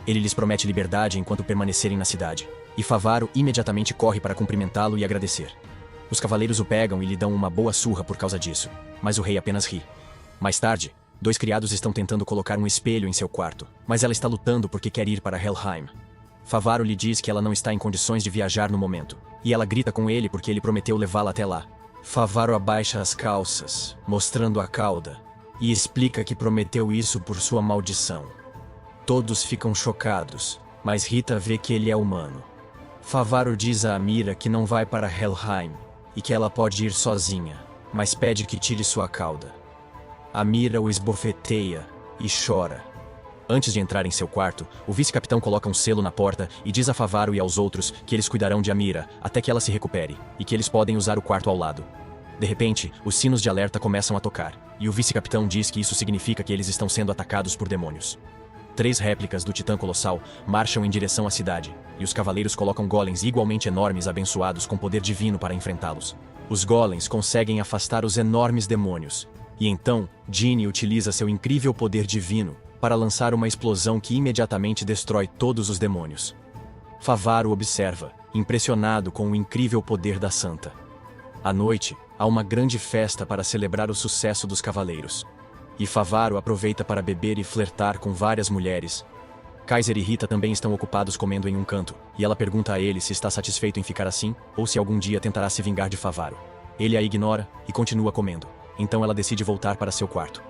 Ele lhes promete liberdade enquanto permanecerem na cidade, e Favaro imediatamente corre para cumprimentá-lo e agradecer. Os cavaleiros o pegam e lhe dão uma boa surra por causa disso, mas o rei apenas ri. Mais tarde, 2 criados estão tentando colocar um espelho em seu quarto, mas ela está lutando porque quer ir para Helheim. Favaro lhe diz que ela não está em condições de viajar no momento, e ela grita com ele porque ele prometeu levá-la até lá. Favaro abaixa as calças, mostrando a cauda, e explica que prometeu isso por sua maldição. Todos ficam chocados, mas Rita vê que ele é humano. Favaro diz a Meera que não vai para Helheim, e que ela pode ir sozinha, mas pede que tire sua cauda. A Meera o esbofeteia e chora. Antes de entrar em seu quarto, o vice-capitão coloca um selo na porta e diz a Favaro e aos outros que eles cuidarão de Meera até que ela se recupere, e que eles podem usar o quarto ao lado. De repente, os sinos de alerta começam a tocar, e o vice-capitão diz que isso significa que eles estão sendo atacados por demônios. 3 réplicas do Titã Colossal marcham em direção à cidade, e os cavaleiros colocam golems igualmente enormes abençoados com poder divino para enfrentá-los. Os golems conseguem afastar os enormes demônios, e então, Jinni utiliza seu incrível poder divino para lançar uma explosão que imediatamente destrói todos os demônios. Favaro observa, impressionado com o incrível poder da santa. À noite, há uma grande festa para celebrar o sucesso dos cavaleiros. E Favaro aproveita para beber e flertar com várias mulheres. Kaiser e Rita também estão ocupados comendo em um canto, e ela pergunta a ele se está satisfeito em ficar assim, ou se algum dia tentará se vingar de Favaro. Ele a ignora e continua comendo, então ela decide voltar para seu quarto.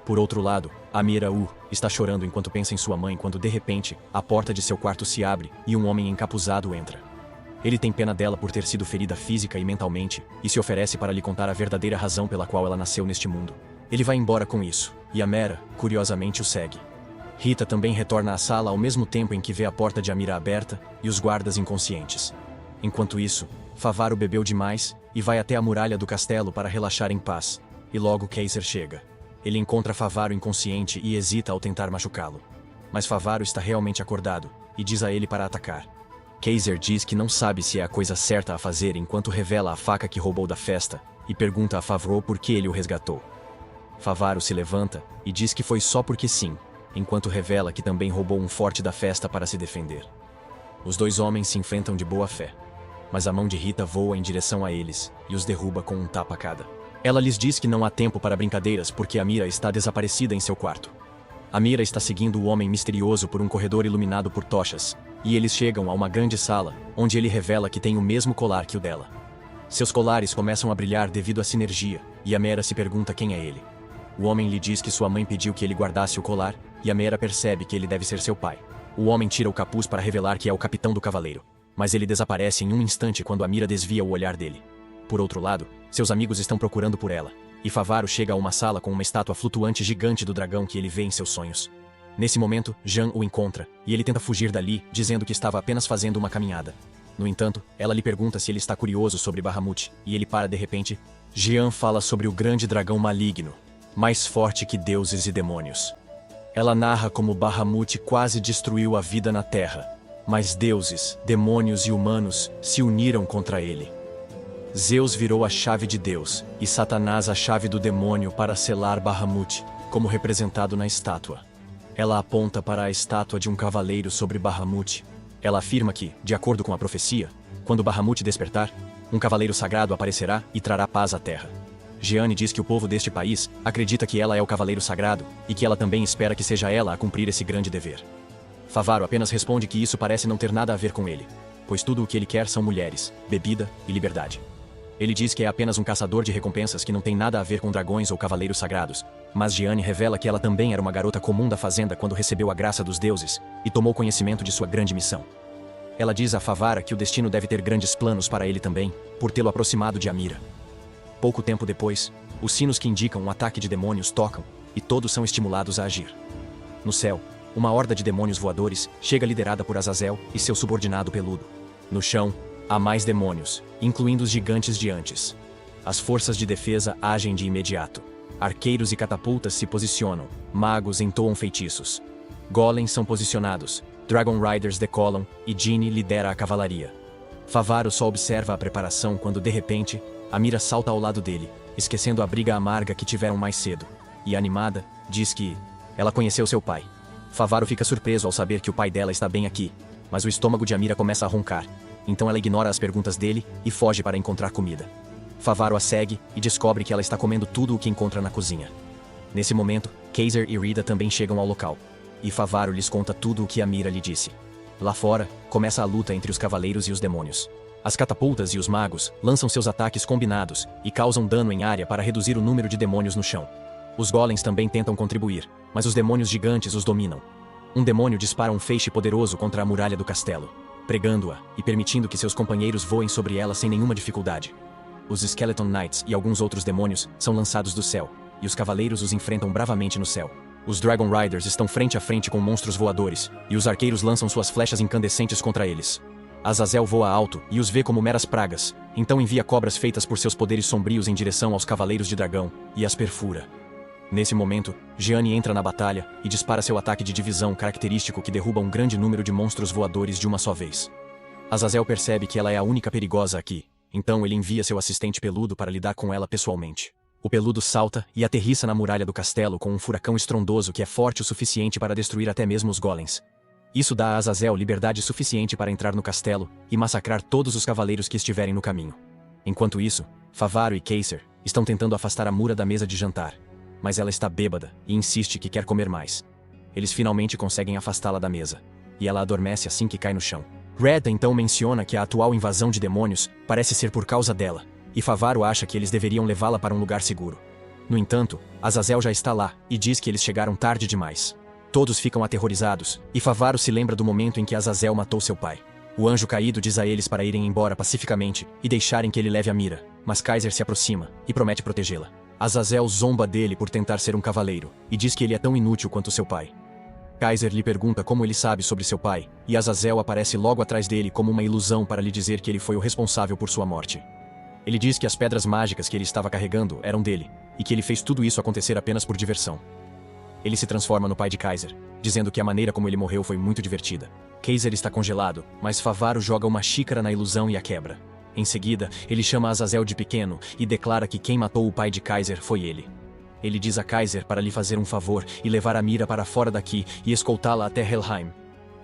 Por outro lado, Amira está chorando enquanto pensa em sua mãe quando de repente, a porta de seu quarto se abre e um homem encapuzado entra. Ele tem pena dela por ter sido ferida física e mentalmente, e se oferece para lhe contar a verdadeira razão pela qual ela nasceu neste mundo. Ele vai embora com isso, e Amira, curiosamente, o segue. Rita também retorna à sala ao mesmo tempo em que vê a porta de Amira aberta e os guardas inconscientes. Enquanto isso, Favaro bebeu demais e vai até a muralha do castelo para relaxar em paz, e logo Kaiser chega. Ele encontra Favaro inconsciente e hesita ao tentar machucá-lo. Mas Favaro está realmente acordado, e diz a ele para atacar. Kaiser diz que não sabe se é a coisa certa a fazer enquanto revela a faca que roubou da festa, e pergunta a Favaro por que ele o resgatou. Favaro se levanta e diz que foi só porque sim, enquanto revela que também roubou um forte da festa para se defender. Os dois homens se enfrentam de boa fé, mas a mão de Rita voa em direção a eles e os derruba com um tapa cada. Ela lhes diz que não há tempo para brincadeiras porque Amira está desaparecida em seu quarto. Amira está seguindo o homem misterioso por um corredor iluminado por tochas, e eles chegam a uma grande sala, onde ele revela que tem o mesmo colar que o dela. Seus colares começam a brilhar devido à sinergia, e Amira se pergunta quem é ele. O homem lhe diz que sua mãe pediu que ele guardasse o colar, e Amira percebe que ele deve ser seu pai. O homem tira o capuz para revelar que é o capitão do cavaleiro, mas ele desaparece em um instante quando Amira desvia o olhar dele. Por outro lado, seus amigos estão procurando por ela, e Favaro chega a uma sala com uma estátua flutuante gigante do dragão que ele vê em seus sonhos. Nesse momento, Jean o encontra, e ele tenta fugir dali, dizendo que estava apenas fazendo uma caminhada. No entanto, ela lhe pergunta se ele está curioso sobre Bahamut, e ele para de repente. Jean fala sobre o grande dragão maligno, mais forte que deuses e demônios. Ela narra como Bahamut quase destruiu a vida na Terra, mas deuses, demônios e humanos se uniram contra ele. Zeus virou a chave de Deus, e Satanás a chave do demônio para selar Bahamut, como representado na estátua. Ela aponta para a estátua de um cavaleiro sobre Bahamut. Ela afirma que, de acordo com a profecia, quando Bahamut despertar, um cavaleiro sagrado aparecerá e trará paz à terra. Jeanne diz que o povo deste país acredita que ela é o cavaleiro sagrado e que ela também espera que seja ela a cumprir esse grande dever. Favaro apenas responde que isso parece não ter nada a ver com ele, pois tudo o que ele quer são mulheres, bebida e liberdade. Ele diz que é apenas um caçador de recompensas que não tem nada a ver com dragões ou cavaleiros sagrados, mas Jeanne revela que ela também era uma garota comum da fazenda quando recebeu a graça dos deuses e tomou conhecimento de sua grande missão. Ela diz a Favara que o destino deve ter grandes planos para ele também, por tê-lo aproximado de Amira. Pouco tempo depois, os sinos que indicam um ataque de demônios tocam, e todos são estimulados a agir. No céu, uma horda de demônios voadores chega liderada por Azazel e seu subordinado peludo. No chão, há mais demônios, incluindo os gigantes de antes. As forças de defesa agem de imediato. Arqueiros e catapultas se posicionam, magos entoam feitiços. Golems são posicionados, Dragon Riders decolam e Ginny lidera a cavalaria. Favaro só observa a preparação quando de repente, Amira salta ao lado dele, esquecendo a briga amarga que tiveram mais cedo. E animada, diz que ela conheceu seu pai. Favaro fica surpreso ao saber que o pai dela está bem aqui, mas o estômago de Amira começa a roncar. Então ela ignora as perguntas dele e foge para encontrar comida. Favaro a segue e descobre que ela está comendo tudo o que encontra na cozinha. Nesse momento, Kaiser e Rita também chegam ao local, e Favaro lhes conta tudo o que Amira lhe disse. Lá fora, começa a luta entre os cavaleiros e os demônios. As catapultas e os magos lançam seus ataques combinados e causam dano em área para reduzir o número de demônios no chão. Os golems também tentam contribuir, mas os demônios gigantes os dominam. Um demônio dispara um feixe poderoso contra a muralha do castelo, pregando-a e permitindo que seus companheiros voem sobre ela sem nenhuma dificuldade. Os Skeleton Knights e alguns outros demônios são lançados do céu, e os cavaleiros os enfrentam bravamente no céu. Os Dragon Riders estão frente a frente com monstros voadores, e os arqueiros lançam suas flechas incandescentes contra eles. Azazel voa alto e os vê como meras pragas, então envia cobras feitas por seus poderes sombrios em direção aos cavaleiros de dragão, e as perfura. Nesse momento, Jeanne entra na batalha e dispara seu ataque de divisão característico que derruba um grande número de monstros voadores de uma só vez. Azazel percebe que ela é a única perigosa aqui, então ele envia seu assistente peludo para lidar com ela pessoalmente. O peludo salta e aterrissa na muralha do castelo com um furacão estrondoso que é forte o suficiente para destruir até mesmo os golems. Isso dá a Azazel liberdade suficiente para entrar no castelo e massacrar todos os cavaleiros que estiverem no caminho. Enquanto isso, Favaro e Kaiser estão tentando afastar a Mura da mesa de jantar, mas ela está bêbada e insiste que quer comer mais. Eles finalmente conseguem afastá-la da mesa, e ela adormece assim que cai no chão. Red então menciona que a atual invasão de demônios parece ser por causa dela, e Favaro acha que eles deveriam levá-la para um lugar seguro. No entanto, Azazel já está lá e diz que eles chegaram tarde demais. Todos ficam aterrorizados, e Favaro se lembra do momento em que Azazel matou seu pai. O anjo caído diz a eles para irem embora pacificamente e deixarem que ele leve a Mira, mas Kaiser se aproxima e promete protegê-la. Azazel zomba dele por tentar ser um cavaleiro, e diz que ele é tão inútil quanto seu pai. Kaiser lhe pergunta como ele sabe sobre seu pai, e Azazel aparece logo atrás dele como uma ilusão para lhe dizer que ele foi o responsável por sua morte. Ele diz que as pedras mágicas que ele estava carregando eram dele, e que ele fez tudo isso acontecer apenas por diversão. Ele se transforma no pai de Kaiser, dizendo que a maneira como ele morreu foi muito divertida. Kaiser está congelado, mas Favaro joga uma xícara na ilusão e a quebra. Em seguida, ele chama Azazel de pequeno e declara que quem matou o pai de Kaiser foi ele. Ele diz a Kaiser para lhe fazer um favor e levar a Mira para fora daqui e escoltá-la até Helheim.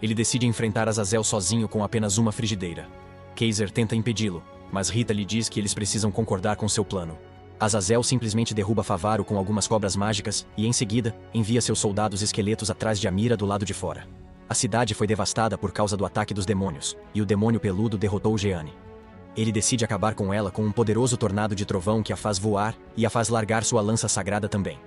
Ele decide enfrentar Azazel sozinho com apenas uma frigideira. Kaiser tenta impedi-lo, mas Rita lhe diz que eles precisam concordar com seu plano. Azazel simplesmente derruba Favaro com algumas cobras mágicas e, em seguida, envia seus soldados esqueletos atrás de Amira do lado de fora. A cidade foi devastada por causa do ataque dos demônios, e o demônio peludo derrotou Jeanne. Ele decide acabar com ela com um poderoso tornado de trovão que a faz voar e a faz largar sua lança sagrada também.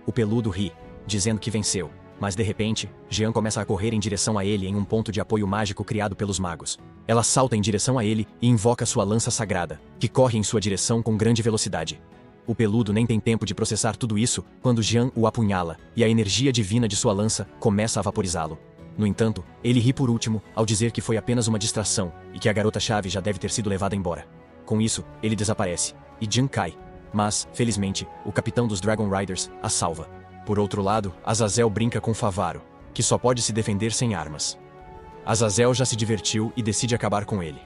O peludo ri, dizendo que venceu, mas de repente, Jean começa a correr em direção a ele em um ponto de apoio mágico criado pelos magos. Ela salta em direção a ele e invoca sua lança sagrada, que corre em sua direção com grande velocidade. O peludo nem tem tempo de processar tudo isso quando Jean o apunhala, e a energia divina de sua lança começa a vaporizá-lo. No entanto, ele ri por último ao dizer que foi apenas uma distração e que a garota-chave já deve ter sido levada embora. Com isso, ele desaparece, e Jean cai. Mas, felizmente, o capitão dos Dragon Riders a salva. Por outro lado, Azazel brinca com Favaro, que só pode se defender sem armas. Azazel já se divertiu e decide acabar com ele.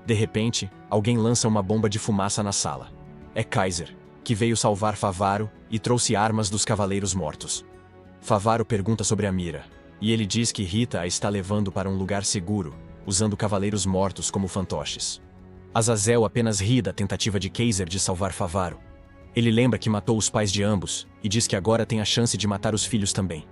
De repente, alguém lança uma bomba de fumaça na sala. É Kaiser, que veio salvar Favaro e trouxe armas dos cavaleiros mortos. Favaro pergunta sobre a Mira, e ele diz que Rita a está levando para um lugar seguro, usando cavaleiros mortos como fantoches. Azazel apenas ri da tentativa de Kaiser de salvar Favaro. Ele lembra que matou os pais de ambos, e diz que agora tem a chance de matar os filhos também.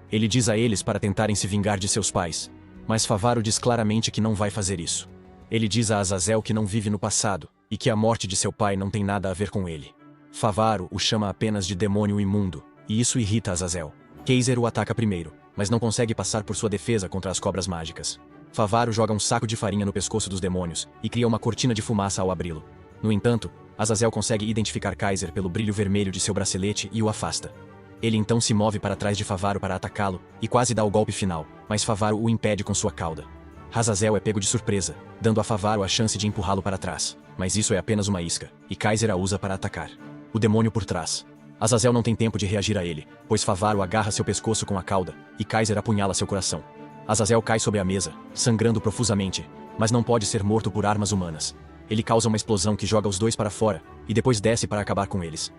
Ele diz a eles para tentarem se vingar de seus pais, mas Favaro diz claramente que não vai fazer isso. Ele diz a Azazel que não vive no passado, e que a morte de seu pai não tem nada a ver com ele. Favaro o chama apenas de demônio imundo, e isso irrita Azazel. Kaiser o ataca primeiro, mas não consegue passar por sua defesa contra as cobras mágicas. Favaro joga um saco de farinha no pescoço dos demônios e cria uma cortina de fumaça ao abri-lo. No entanto, Azazel consegue identificar Kaiser pelo brilho vermelho de seu bracelete e o afasta. Ele então se move para trás de Favaro para atacá-lo e quase dá o golpe final, mas Favaro o impede com sua cauda. Azazel é pego de surpresa, dando a Favaro a chance de empurrá-lo para trás, mas isso é apenas uma isca, e Kaiser a usa para atacar o demônio por trás. Azazel não tem tempo de reagir a ele, pois Favaro agarra seu pescoço com a cauda, e Kaiser apunhala seu coração. Azazel cai sobre a mesa, sangrando profusamente, mas não pode ser morto por armas humanas. Ele causa uma explosão que joga os dois para fora, e depois desce para acabar com eles.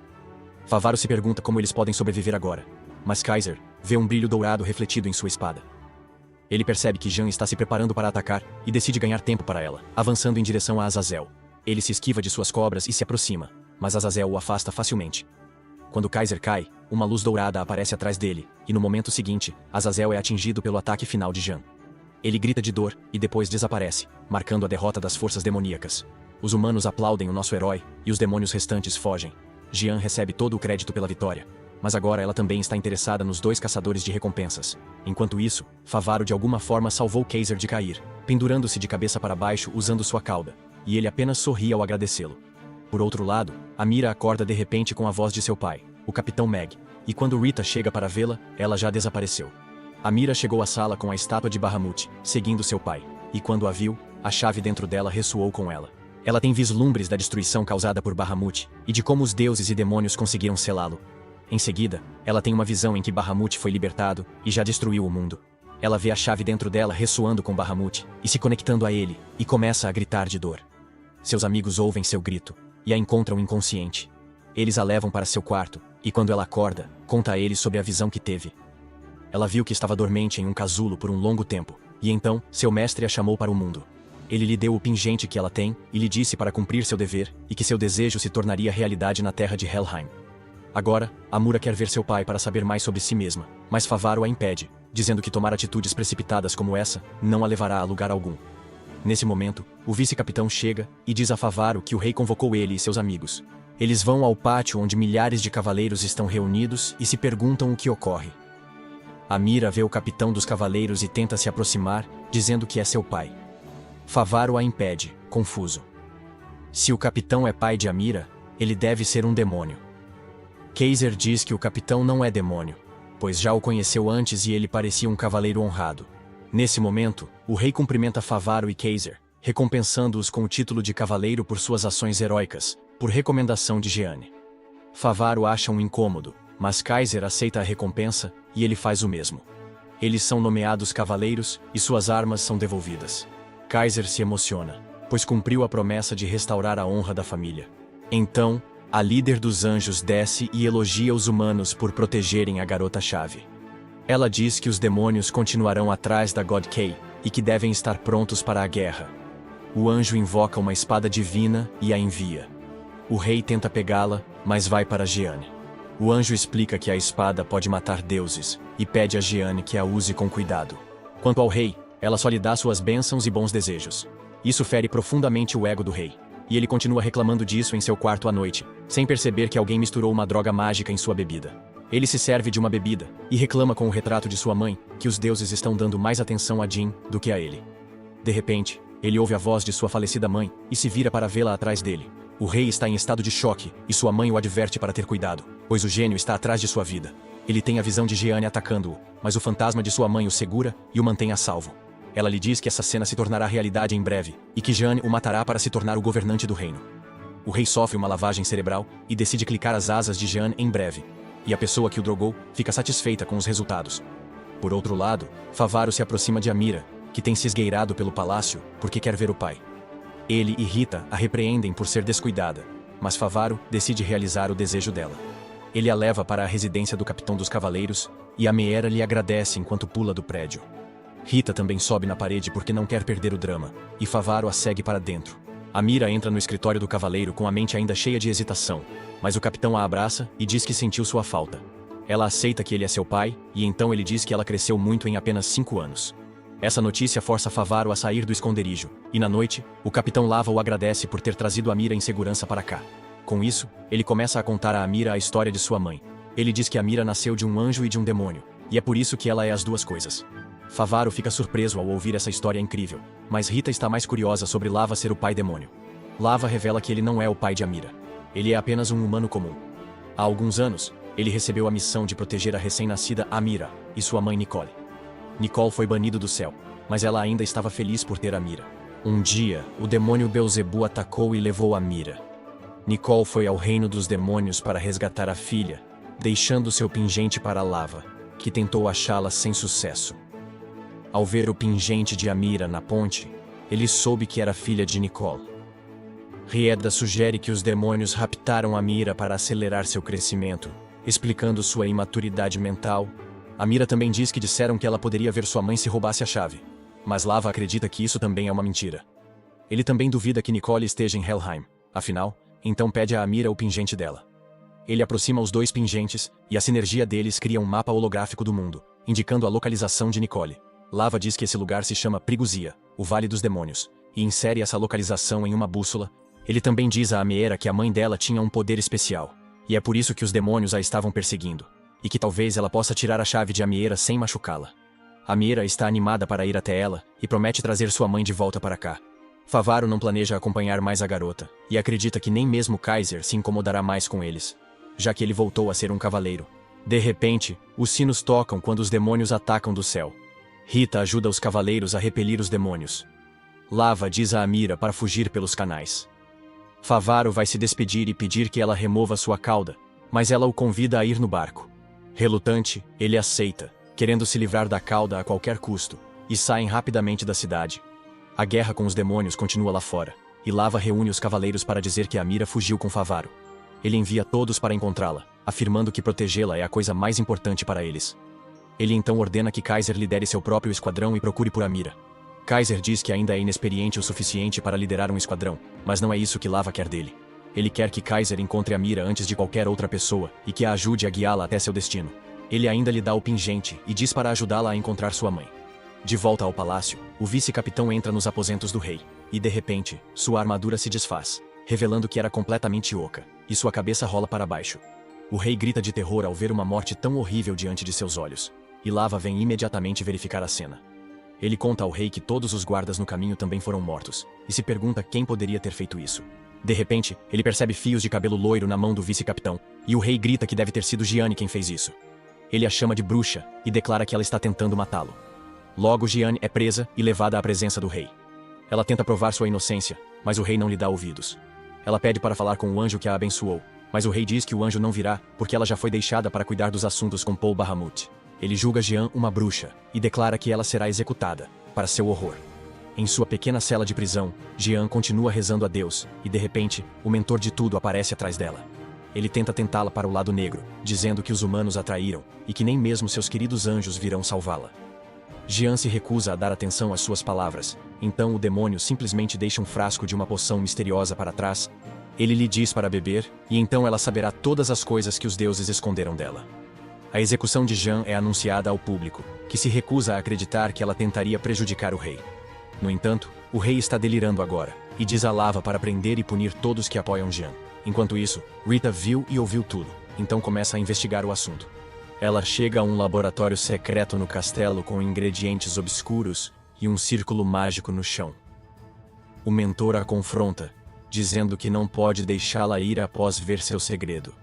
Favaro se pergunta como eles podem sobreviver agora, mas Kaiser vê um brilho dourado refletido em sua espada. Ele percebe que Jean está se preparando para atacar, e decide ganhar tempo para ela, avançando em direção a Azazel. Ele se esquiva de suas cobras e se aproxima, mas Azazel o afasta facilmente. Quando Kaiser cai, uma luz dourada aparece atrás dele, e no momento seguinte, Azazel é atingido pelo ataque final de Jean. Ele grita de dor, e depois desaparece, marcando a derrota das forças demoníacas. Os humanos aplaudem o nosso herói, e os demônios restantes fogem. Jean recebe todo o crédito pela vitória, mas agora ela também está interessada nos dois caçadores de recompensas. Enquanto isso, Favaro de alguma forma salvou Kaiser de cair, pendurando-se de cabeça para baixo usando sua cauda, e ele apenas sorri ao agradecê-lo. Por outro lado, Amira acorda de repente com a voz de seu pai, o Capitão Meg, e quando Rita chega para vê-la, ela já desapareceu. Amira chegou à sala com a estátua de Bahamut, seguindo seu pai, e quando a viu, a chave dentro dela ressoou com ela. Ela tem vislumbres da destruição causada por Bahamut, e de como os deuses e demônios conseguiram selá-lo. Em seguida, ela tem uma visão em que Bahamut foi libertado e já destruiu o mundo. Ela vê a chave dentro dela ressoando com Bahamut e se conectando a ele, e começa a gritar de dor. Seus amigos ouvem seu grito e a encontram inconsciente. Eles a levam para seu quarto, e quando ela acorda, conta a eles sobre a visão que teve. Ela viu que estava dormente em um casulo por um longo tempo, E então, seu mestre a chamou para o mundo. Ele lhe deu o pingente que ela tem, e lhe disse para cumprir seu dever, e que seu desejo se tornaria realidade na terra de Helheim. Agora, Amura quer ver seu pai para saber mais sobre si mesma, mas Favaro a impede, dizendo que tomar atitudes precipitadas como essa não a levará a lugar algum. Nesse momento, o vice-capitão chega e diz a Favaro que o rei convocou ele e seus amigos. Eles vão ao pátio onde milhares de cavaleiros estão reunidos e se perguntam o que ocorre. Amira vê o capitão dos cavaleiros e tenta se aproximar, dizendo que é seu pai. Favaro a impede, confuso. Se o capitão é pai de Amira, ele deve ser um demônio. Kaiser diz que o capitão não é demônio, pois já o conheceu antes e ele parecia um cavaleiro honrado. Nesse momento, o rei cumprimenta Favaro e Kaiser, recompensando-os com o título de cavaleiro por suas ações heróicas, por recomendação de Jeanne. Favaro acha um incômodo, mas Kaiser aceita a recompensa e ele faz o mesmo. Eles são nomeados cavaleiros e suas armas são devolvidas. Kaiser se emociona, pois cumpriu a promessa de restaurar a honra da família. Então, a líder dos anjos desce e elogia os humanos por protegerem a garota-chave. Ela diz que os demônios continuarão atrás da God Key e que devem estar prontos para a guerra. O anjo invoca uma espada divina e a envia. O rei tenta pegá-la, mas vai para Jeanne. O anjo explica que a espada pode matar deuses e pede a Jeanne que a use com cuidado. Quanto ao rei, ela só lhe dá suas bênçãos e bons desejos. Isso fere profundamente o ego do rei. E ele continua reclamando disso em seu quarto à noite, sem perceber que alguém misturou uma droga mágica em sua bebida. Ele se serve de uma bebida, e reclama com o retrato de sua mãe, que os deuses estão dando mais atenção a Jean do que a ele. De repente, ele ouve a voz de sua falecida mãe, e se vira para vê-la atrás dele. O rei está em estado de choque, e sua mãe o adverte para ter cuidado, pois o gênio está atrás de sua vida. Ele tem a visão de Jeanne atacando-o, mas o fantasma de sua mãe o segura e o mantém a salvo. Ela lhe diz que essa cena se tornará realidade em breve, e que Jeanne o matará para se tornar o governante do reino. O rei sofre uma lavagem cerebral e decide clicar as asas de Jeanne em breve, e a pessoa que o drogou fica satisfeita com os resultados. Por outro lado, Favaro se aproxima de Amira, que tem se esgueirado pelo palácio porque quer ver o pai. Ele e Rita a repreendem por ser descuidada, mas Favaro decide realizar o desejo dela. Ele a leva para a residência do capitão dos cavaleiros, e Ameera lhe agradece enquanto pula do prédio. Rita também sobe na parede porque não quer perder o drama, e Favaro a segue para dentro. Amira entra no escritório do cavaleiro com a mente ainda cheia de hesitação, mas o capitão a abraça e diz que sentiu sua falta. Ela aceita que ele é seu pai, e então ele diz que ela cresceu muito em apenas 5 anos. Essa notícia força Favaro a sair do esconderijo, e na noite, o capitão Lava o agradece por ter trazido Amira em segurança para cá. Com isso, ele começa a contar a Amira a história de sua mãe. Ele diz que Amira nasceu de um anjo e de um demônio, e é por isso que ela é as duas coisas. Favaro fica surpreso ao ouvir essa história incrível, mas Rita está mais curiosa sobre Lava ser o pai demônio. Lava revela que ele não é o pai de Amira. Ele é apenas um humano comum. Há alguns anos, ele recebeu a missão de proteger a recém-nascida Amira e sua mãe Nicole. Nicole foi banido do céu, mas ela ainda estava feliz por ter Amira. Um dia, o demônio Beelzebu atacou e levou Amira. Nicole foi ao reino dos demônios para resgatar a filha, deixando seu pingente para Lava, que tentou achá-la sem sucesso. Ao ver o pingente de Amira na ponte, ele soube que era filha de Nicole. Rieda sugere que os demônios raptaram Amira para acelerar seu crescimento, explicando sua imaturidade mental. Amira também diz que disseram que ela poderia ver sua mãe se roubasse a chave, mas Lava acredita que isso também é uma mentira. Ele também duvida que Nicole esteja em Helheim, afinal, então pede a Amira o pingente dela. Ele aproxima os dois pingentes, e a sinergia deles cria um mapa holográfico do mundo, indicando a localização de Nicole. Lava diz que esse lugar se chama Priguzia, o Vale dos Demônios, e insere essa localização em uma bússola. Ele também diz a Ameera que a mãe dela tinha um poder especial, e é por isso que os demônios a estavam perseguindo, e que talvez ela possa tirar a chave de Ameera sem machucá-la. Ameera está animada para ir até ela, e promete trazer sua mãe de volta para cá. Favaro não planeja acompanhar mais a garota, e acredita que nem mesmo Kaiser se incomodará mais com eles, já que ele voltou a ser um cavaleiro. De repente, os sinos tocam quando os demônios atacam do céu. Rita ajuda os cavaleiros a repelir os demônios. Lava diz a Amira para fugir pelos canais. Favaro vai se despedir e pedir que ela remova sua cauda, mas ela o convida a ir no barco. Relutante, ele aceita, querendo se livrar da cauda a qualquer custo, e saem rapidamente da cidade. A guerra com os demônios continua lá fora, e Lava reúne os cavaleiros para dizer que Amira fugiu com Favaro. Ele envia todos para encontrá-la, afirmando que protegê-la é a coisa mais importante para eles. Ele então ordena que Kaiser lidere seu próprio esquadrão e procure por Amira. Kaiser diz que ainda é inexperiente o suficiente para liderar um esquadrão, mas não é isso que Lava quer dele. Ele quer que Kaiser encontre Amira antes de qualquer outra pessoa e que a ajude a guiá-la até seu destino. Ele ainda lhe dá o pingente e diz para ajudá-la a encontrar sua mãe. De volta ao palácio, o vice-capitão entra nos aposentos do rei, e de repente, sua armadura se desfaz, revelando que era completamente oca, e sua cabeça rola para baixo. O rei grita de terror ao ver uma morte tão horrível diante de seus olhos, e Lava vem imediatamente verificar a cena. Ele conta ao rei que todos os guardas no caminho também foram mortos, e se pergunta quem poderia ter feito isso. De repente, ele percebe fios de cabelo loiro na mão do vice-capitão, e o rei grita que deve ter sido Gianni quem fez isso. Ele a chama de bruxa e declara que ela está tentando matá-lo. Logo, Gianni é presa e levada à presença do rei. Ela tenta provar sua inocência, mas o rei não lhe dá ouvidos. Ela pede para falar com o anjo que a abençoou, mas o rei diz que o anjo não virá porque ela já foi deixada para cuidar dos assuntos com Paul Bahamut. Ele julga Jean uma bruxa e declara que ela será executada, para seu horror. Em sua pequena cela de prisão, Jean continua rezando a Deus, e de repente, o mentor de tudo aparece atrás dela. Ele tenta tentá-la para o lado negro, dizendo que os humanos a traíram, e que nem mesmo seus queridos anjos virão salvá-la. Jean se recusa a dar atenção às suas palavras, então o demônio simplesmente deixa um frasco de uma poção misteriosa para trás. Ele lhe diz para beber, e então ela saberá todas as coisas que os deuses esconderam dela. A execução de Jean é anunciada ao público, que se recusa a acreditar que ela tentaria prejudicar o rei. No entanto, o rei está delirando agora, e diz a Lava para prender e punir todos que apoiam Jean. Enquanto isso, Rita viu e ouviu tudo, então começa a investigar o assunto. Ela chega a um laboratório secreto no castelo com ingredientes obscuros e um círculo mágico no chão. O mentor a confronta, dizendo que não pode deixá-la ir após ver seu segredo.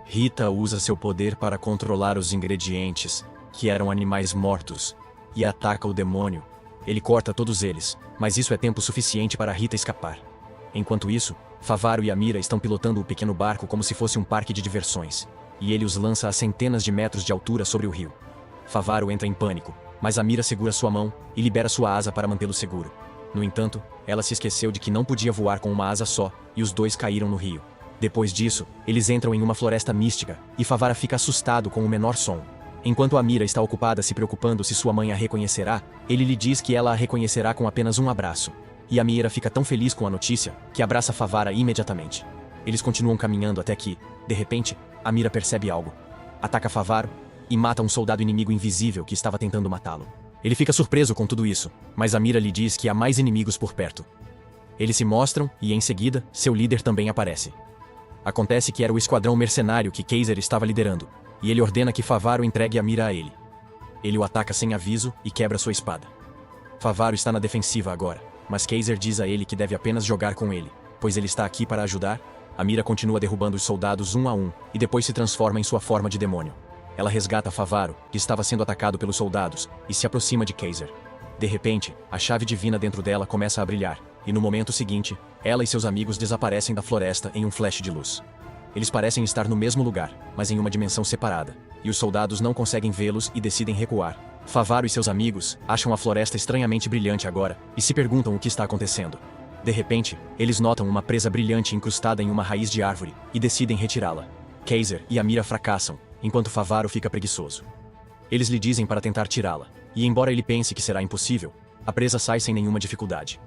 Rita usa seu poder para controlar os ingredientes, que eram animais mortos, e ataca o demônio. Ele corta todos eles, mas isso é tempo suficiente para Rita escapar. Enquanto isso, Favaro e Amira estão pilotando o pequeno barco como se fosse um parque de diversões, e ele os lança a centenas de metros de altura sobre o rio. Favaro entra em pânico, mas Amira segura sua mão e libera sua asa para mantê-lo seguro. No entanto, ela se esqueceu de que não podia voar com uma asa só, e os dois caíram no rio. Depois disso, eles entram em uma floresta mística, e Favara fica assustado com o menor som. Enquanto Amira está ocupada se preocupando se sua mãe a reconhecerá, ele lhe diz que ela a reconhecerá com apenas um abraço. E Amira fica tão feliz com a notícia, que abraça Favara imediatamente. Eles continuam caminhando até que, de repente, Amira percebe algo. Ataca Favaro e mata um soldado inimigo invisível que estava tentando matá-lo. Ele fica surpreso com tudo isso, mas Amira lhe diz que há mais inimigos por perto. Eles se mostram e, em seguida, seu líder também aparece. Acontece que era o esquadrão mercenário que Kaiser estava liderando, e ele ordena que Favaro entregue Amira a ele. Ele o ataca sem aviso e quebra sua espada. Favaro está na defensiva agora, mas Kaiser diz a ele que deve apenas jogar com ele, pois ele está aqui para ajudar. Amira continua derrubando os soldados um a um, e depois se transforma em sua forma de demônio. Ela resgata Favaro, que estava sendo atacado pelos soldados, e se aproxima de Kaiser. De repente, a chave divina dentro dela começa a brilhar, e no momento seguinte, ela e seus amigos desaparecem da floresta em um flash de luz. Eles parecem estar no mesmo lugar, mas em uma dimensão separada, e os soldados não conseguem vê-los e decidem recuar. Favaro e seus amigos acham a floresta estranhamente brilhante agora, e se perguntam o que está acontecendo. De repente, eles notam uma presa brilhante incrustada em uma raiz de árvore, e decidem retirá-la. Kaiser e Amira fracassam, enquanto Favaro fica preguiçoso. Eles lhe dizem para tentar tirá-la, e embora ele pense que será impossível, a presa sai sem nenhuma dificuldade.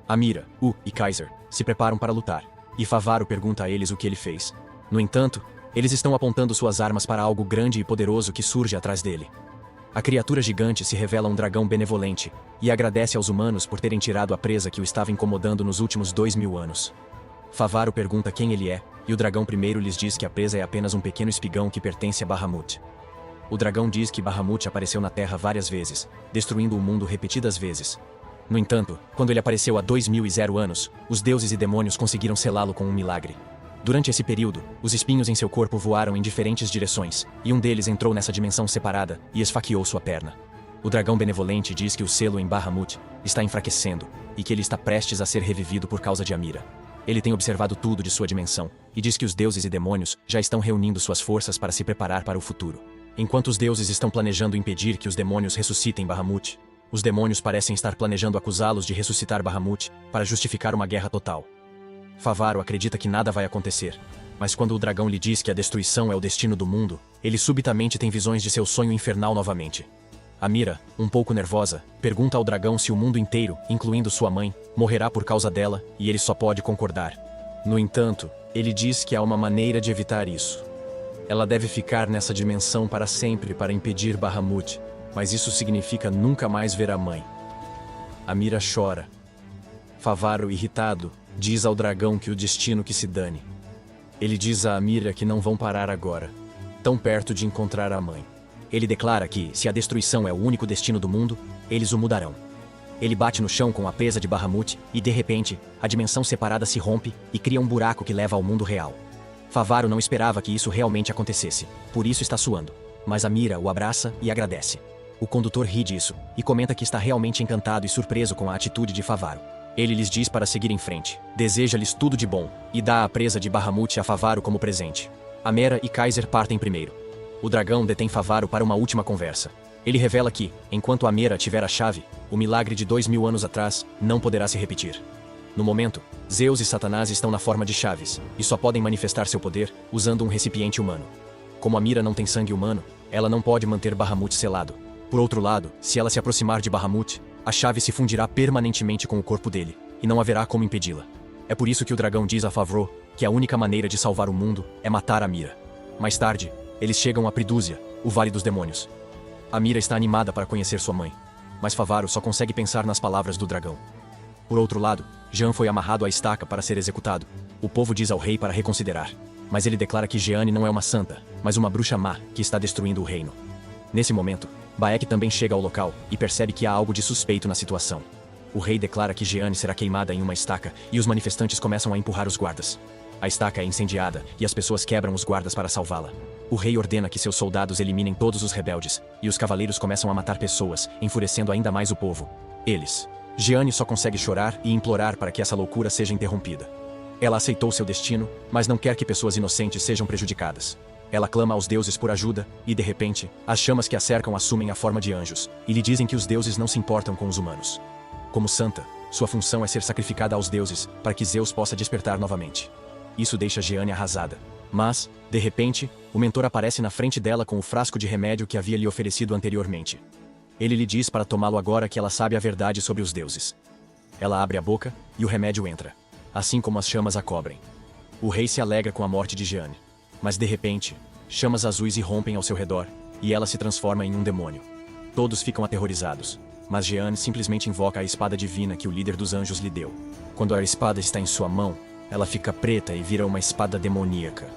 Amira, e Kaiser se preparam para lutar, e Favaro pergunta a eles o que ele fez. No entanto, eles estão apontando suas armas para algo grande e poderoso que surge atrás dele. A criatura gigante se revela um dragão benevolente, e agradece aos humanos por terem tirado a presa que o estava incomodando nos últimos 2000 anos. Favaro pergunta quem ele é, e o dragão primeiro lhes diz que a presa é apenas um pequeno espigão que pertence a Bahamut. O dragão diz que Bahamut apareceu na Terra várias vezes, destruindo o mundo repetidas vezes. No entanto, quando ele apareceu há 2000 anos, os deuses e demônios conseguiram selá-lo com um milagre. Durante esse período, os espinhos em seu corpo voaram em diferentes direções, e um deles entrou nessa dimensão separada e esfaqueou sua perna. O dragão benevolente diz que o selo em Bahamut está enfraquecendo, e que ele está prestes a ser revivido por causa de Amira. Ele tem observado tudo de sua dimensão, e diz que os deuses e demônios já estão reunindo suas forças para se preparar para o futuro. Enquanto os deuses estão planejando impedir que os demônios ressuscitem Bahamut, os demônios parecem estar planejando acusá-los de ressuscitar Bahamut para justificar uma guerra total. Favaro acredita que nada vai acontecer. Mas quando o dragão lhe diz que a destruição é o destino do mundo, ele subitamente tem visões de seu sonho infernal novamente. Amira, um pouco nervosa, pergunta ao dragão se o mundo inteiro, incluindo sua mãe, morrerá por causa dela, e ele só pode concordar. No entanto, ele diz que há uma maneira de evitar isso. Ela deve ficar nessa dimensão para sempre para impedir Bahamut, mas isso significa nunca mais ver a mãe. Amira chora. Favaro, irritado, diz ao dragão que o destino que se dane. Ele diz a Amira que não vão parar agora, tão perto de encontrar a mãe. Ele declara que, se a destruição é o único destino do mundo, eles o mudarão. Ele bate no chão com a presa de Bahamut e, de repente, a dimensão separada se rompe e cria um buraco que leva ao mundo real. Favaro não esperava que isso realmente acontecesse, por isso está suando. Mas Amira o abraça e agradece. O condutor ri disso e comenta que está realmente encantado e surpreso com a atitude de Favaro. Ele lhes diz para seguir em frente, deseja-lhes tudo de bom e dá a presa de Bahamut a Favaro como presente. Amera e Kaiser partem primeiro. O dragão detém Favaro para uma última conversa. Ele revela que, enquanto Amera tiver a chave, o milagre de 2000 anos atrás não poderá se repetir. No momento, Zeus e Satanás estão na forma de chaves, e só podem manifestar seu poder usando um recipiente humano. Como Amira não tem sangue humano, ela não pode manter Bahamut selado. Por outro lado, se ela se aproximar de Bahamut, a chave se fundirá permanentemente com o corpo dele, e não haverá como impedi-la. É por isso que o dragão diz a Favro que a única maneira de salvar o mundo é matar Amira. Mais tarde, eles chegam a Pridúzia, o Vale dos Demônios. Amira está animada para conhecer sua mãe, mas Favaro só consegue pensar nas palavras do dragão. Por outro lado, Jean foi amarrado à estaca para ser executado. O povo diz ao rei para reconsiderar, mas ele declara que Jeanne não é uma santa, mas uma bruxa má que está destruindo o reino. Nesse momento, Baek também chega ao local e percebe que há algo de suspeito na situação. O rei declara que Jeanne será queimada em uma estaca e os manifestantes começam a empurrar os guardas. A estaca é incendiada e as pessoas quebram os guardas para salvá-la. O rei ordena que seus soldados eliminem todos os rebeldes, e os cavaleiros começam a matar pessoas, enfurecendo ainda mais o povo. Jeanne só consegue chorar e implorar para que essa loucura seja interrompida. Ela aceitou seu destino, mas não quer que pessoas inocentes sejam prejudicadas. Ela clama aos deuses por ajuda, e de repente, as chamas que a cercam assumem a forma de anjos, e lhe dizem que os deuses não se importam com os humanos. Como santa, sua função é ser sacrificada aos deuses, para que Zeus possa despertar novamente. Isso deixa Jeanne arrasada. Mas, de repente, o mentor aparece na frente dela com o frasco de remédio que havia lhe oferecido anteriormente. Ele lhe diz para tomá-lo agora que ela sabe a verdade sobre os deuses. Ela abre a boca, e o remédio entra, assim como as chamas a cobrem. O rei se alegra com a morte de Jeanne. Mas de repente, chamas azuis irrompem ao seu redor, e ela se transforma em um demônio. Todos ficam aterrorizados, mas Jeanne simplesmente invoca a espada divina que o líder dos anjos lhe deu. Quando a espada está em sua mão, ela fica preta e vira uma espada demoníaca.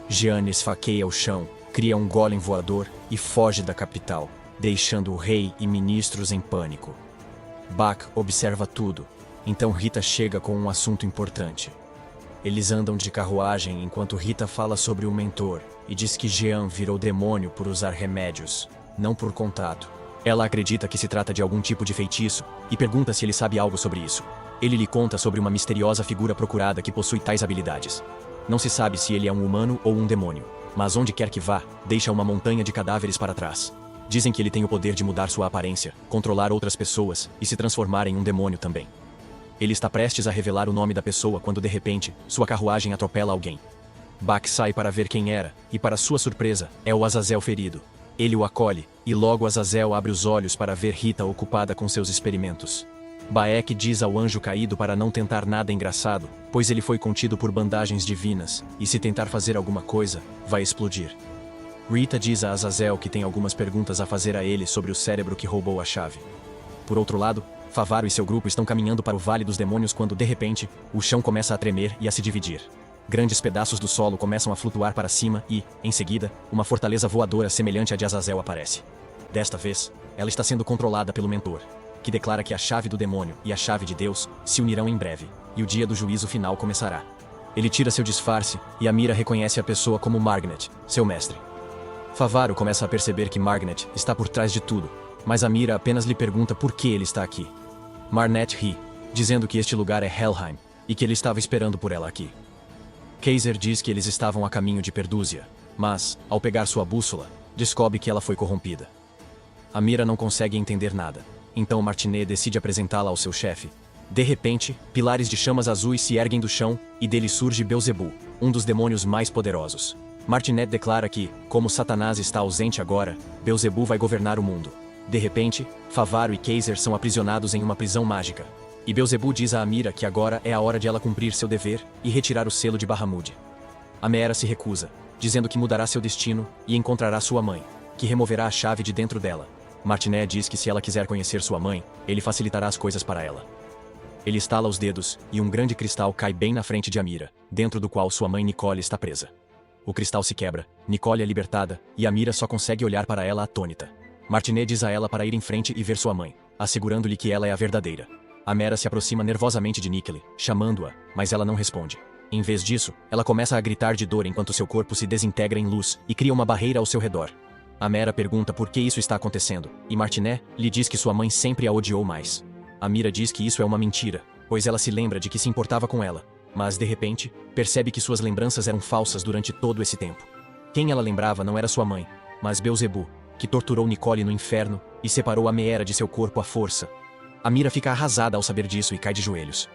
Jeanne esfaqueia o chão, cria um golem voador e foge da capital, deixando o rei e ministros em pânico. Bak observa tudo, então Rita chega com um assunto importante. Eles andam de carruagem enquanto Rita fala sobre o mentor e diz que Jean virou demônio por usar remédios, não por contato. Ela acredita que se trata de algum tipo de feitiço e pergunta se ele sabe algo sobre isso. Ele lhe conta sobre uma misteriosa figura procurada que possui tais habilidades. Não se sabe se ele é um humano ou um demônio, mas onde quer que vá, deixa uma montanha de cadáveres para trás. Dizem que ele tem o poder de mudar sua aparência, controlar outras pessoas e se transformar em um demônio também. Ele está prestes a revelar o nome da pessoa quando de repente, sua carruagem atropela alguém. Bak sai para ver quem era, e para sua surpresa, é o Azazel ferido. Ele o acolhe, e logo Azazel abre os olhos para ver Rita ocupada com seus experimentos. Baek diz ao anjo caído para não tentar nada engraçado, pois ele foi contido por bandagens divinas, e se tentar fazer alguma coisa, vai explodir. Rita diz a Azazel que tem algumas perguntas a fazer a ele sobre o cérebro que roubou a chave. Por outro lado, Favaro e seu grupo estão caminhando para o Vale dos Demônios quando, de repente, o chão começa a tremer e a se dividir. Grandes pedaços do solo começam a flutuar para cima e, em seguida, uma fortaleza voadora semelhante à de Azazel aparece. Desta vez, ela está sendo controlada pelo mentor, que declara que a chave do demônio e a chave de Deus se unirão em breve, e o dia do juízo final começará. Ele tira seu disfarce, e Amira reconhece a pessoa como Margnet, seu mestre. Favaro começa a perceber que Margnet está por trás de tudo, mas Amira apenas lhe pergunta por que ele está aqui. Margnet ri, dizendo que este lugar é Helheim, e que ele estava esperando por ela aqui. Kaiser diz que eles estavam a caminho de Perdúzia, mas, ao pegar sua bússola, descobre que ela foi corrompida. Amira não consegue entender nada. Então Martinet decide apresentá-la ao seu chefe, De repente, pilares de chamas azuis se erguem do chão, e dele surge Beelzebub, um dos demônios mais poderosos. Martinet declara que, como Satanás está ausente agora, Beelzebub vai governar o mundo. De repente, Favaro e Kaiser são aprisionados em uma prisão mágica. E Beelzebub diz a Amira que agora é a hora de ela cumprir seu dever e retirar o selo de Bahamut. Amira se recusa, dizendo que mudará seu destino e encontrará sua mãe, que removerá a chave de dentro dela. Martinet diz que se ela quiser conhecer sua mãe, ele facilitará as coisas para ela. Ele estala os dedos, e um grande cristal cai bem na frente de Amira, dentro do qual sua mãe Nicole está presa. O cristal se quebra, Nicole é libertada, e Amira só consegue olhar para ela atônita. Martinet diz a ela para ir em frente e ver sua mãe, assegurando-lhe que ela é a verdadeira. Amira se aproxima nervosamente de Nicole, chamando-a, mas ela não responde. Em vez disso, ela começa a gritar de dor enquanto seu corpo se desintegra em luz e cria uma barreira ao seu redor. Amira pergunta por que isso está acontecendo, e Martinet lhe diz que sua mãe sempre a odiou mais. Amira diz que isso é uma mentira, pois ela se lembra de que se importava com ela, mas de repente, percebe que suas lembranças eram falsas durante todo esse tempo. Quem ela lembrava não era sua mãe, mas Beelzebub, que torturou Nicole no inferno e separou Amira de seu corpo à força. Amira fica arrasada ao saber disso e cai de joelhos.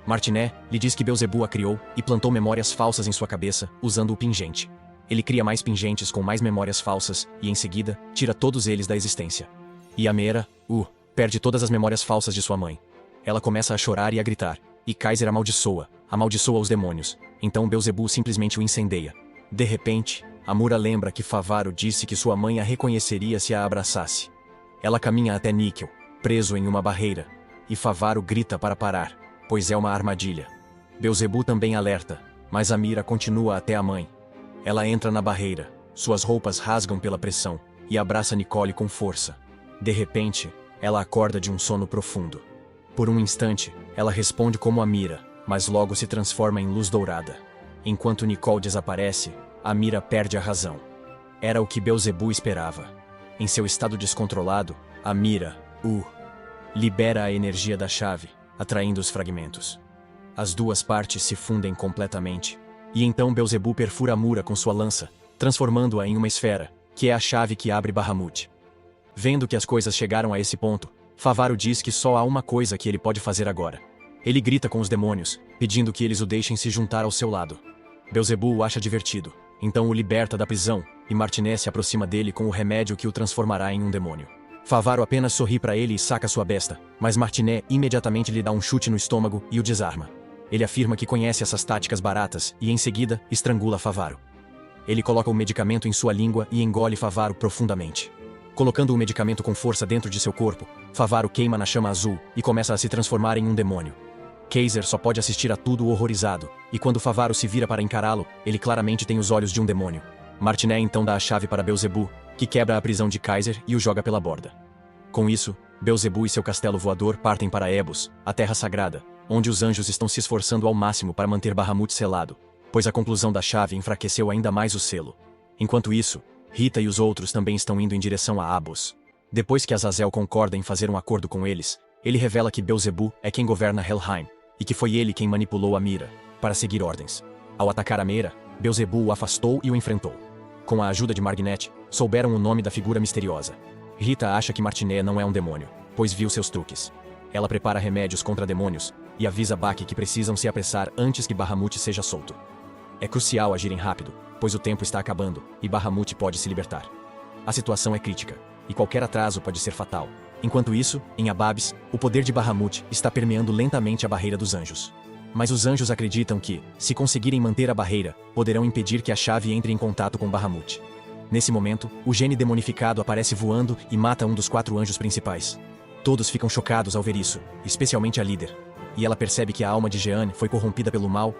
Martinet lhe diz que Beelzebub a criou e plantou memórias falsas em sua cabeça, usando o pingente. Ele cria mais pingentes com mais memórias falsas e, em seguida, tira todos eles da existência. E Amira, perde todas as memórias falsas de sua mãe. Ela começa a chorar e a gritar, e Kaiser amaldiçoa os demônios. Então Beelzebub simplesmente o incendeia. De repente, Amura lembra que Favaro disse que sua mãe a reconheceria se a abraçasse. Ela caminha até Níquel, preso em uma barreira, e Favaro grita para parar, pois é uma armadilha. Beelzebub também alerta, mas Amira continua até a mãe. Ela entra na barreira, suas roupas rasgam pela pressão, e abraça Nicole com força. De repente, ela acorda de um sono profundo. Por um instante, ela responde como Amira, mas logo se transforma em luz dourada. Enquanto Nicole desaparece, Amira perde a razão. Era o que Beelzebub esperava. Em seu estado descontrolado, Amira, libera a energia da chave, atraindo os fragmentos. As duas partes se fundem completamente. E então Beelzebub perfura Amura com sua lança, transformando-a em uma esfera, que é a chave que abre Bahamut. Vendo que as coisas chegaram a esse ponto, Favaro diz que só há uma coisa que ele pode fazer agora. Ele grita com os demônios, pedindo que eles o deixem se juntar ao seu lado. Beelzebub o acha divertido, então o liberta da prisão, e Martinet se aproxima dele com o remédio que o transformará em um demônio. Favaro apenas sorri para ele e saca sua besta, mas Martinet imediatamente lhe dá um chute no estômago e o desarma. Ele afirma que conhece essas táticas baratas e, em seguida, estrangula Favaro. Ele coloca o medicamento em sua língua e engole Favaro profundamente. Colocando o medicamento com força dentro de seu corpo, Favaro queima na chama azul e começa a se transformar em um demônio. Kaiser só pode assistir a tudo horrorizado, e quando Favaro se vira para encará-lo, ele claramente tem os olhos de um demônio. Martinet então dá a chave para Beelzebub, que quebra a prisão de Kaiser e o joga pela borda. Com isso, Beelzebub e seu castelo voador partem para Ebos, a terra sagrada, onde os anjos estão se esforçando ao máximo para manter Bahamut selado, pois a conclusão da chave enfraqueceu ainda mais o selo. Enquanto isso, Rita e os outros também estão indo em direção a Abos. Depois que Azazel concorda em fazer um acordo com eles, ele revela que Beelzebub é quem governa Helheim, e que foi ele quem manipulou Amira, para seguir ordens. Ao atacar Amira, Beelzebub o afastou e o enfrentou. Com a ajuda de Martinet, souberam o nome da figura misteriosa. Rita acha que Martinet não é um demônio, pois viu seus truques. Ela prepara remédios contra demônios, e avisa Baki que precisam se apressar antes que Bahamut seja solto. É crucial agirem rápido, pois o tempo está acabando, e Bahamut pode se libertar. A situação é crítica, e qualquer atraso pode ser fatal. Enquanto isso, em Ababes, o poder de Bahamut está permeando lentamente a barreira dos anjos. Mas os anjos acreditam que, se conseguirem manter a barreira, poderão impedir que a chave entre em contato com Bahamut. Nesse momento, o gene demonificado aparece voando e mata um dos 4 anjos principais. Todos ficam chocados ao ver isso, especialmente a líder. E ela percebe que a alma de Jeanne foi corrompida pelo mal.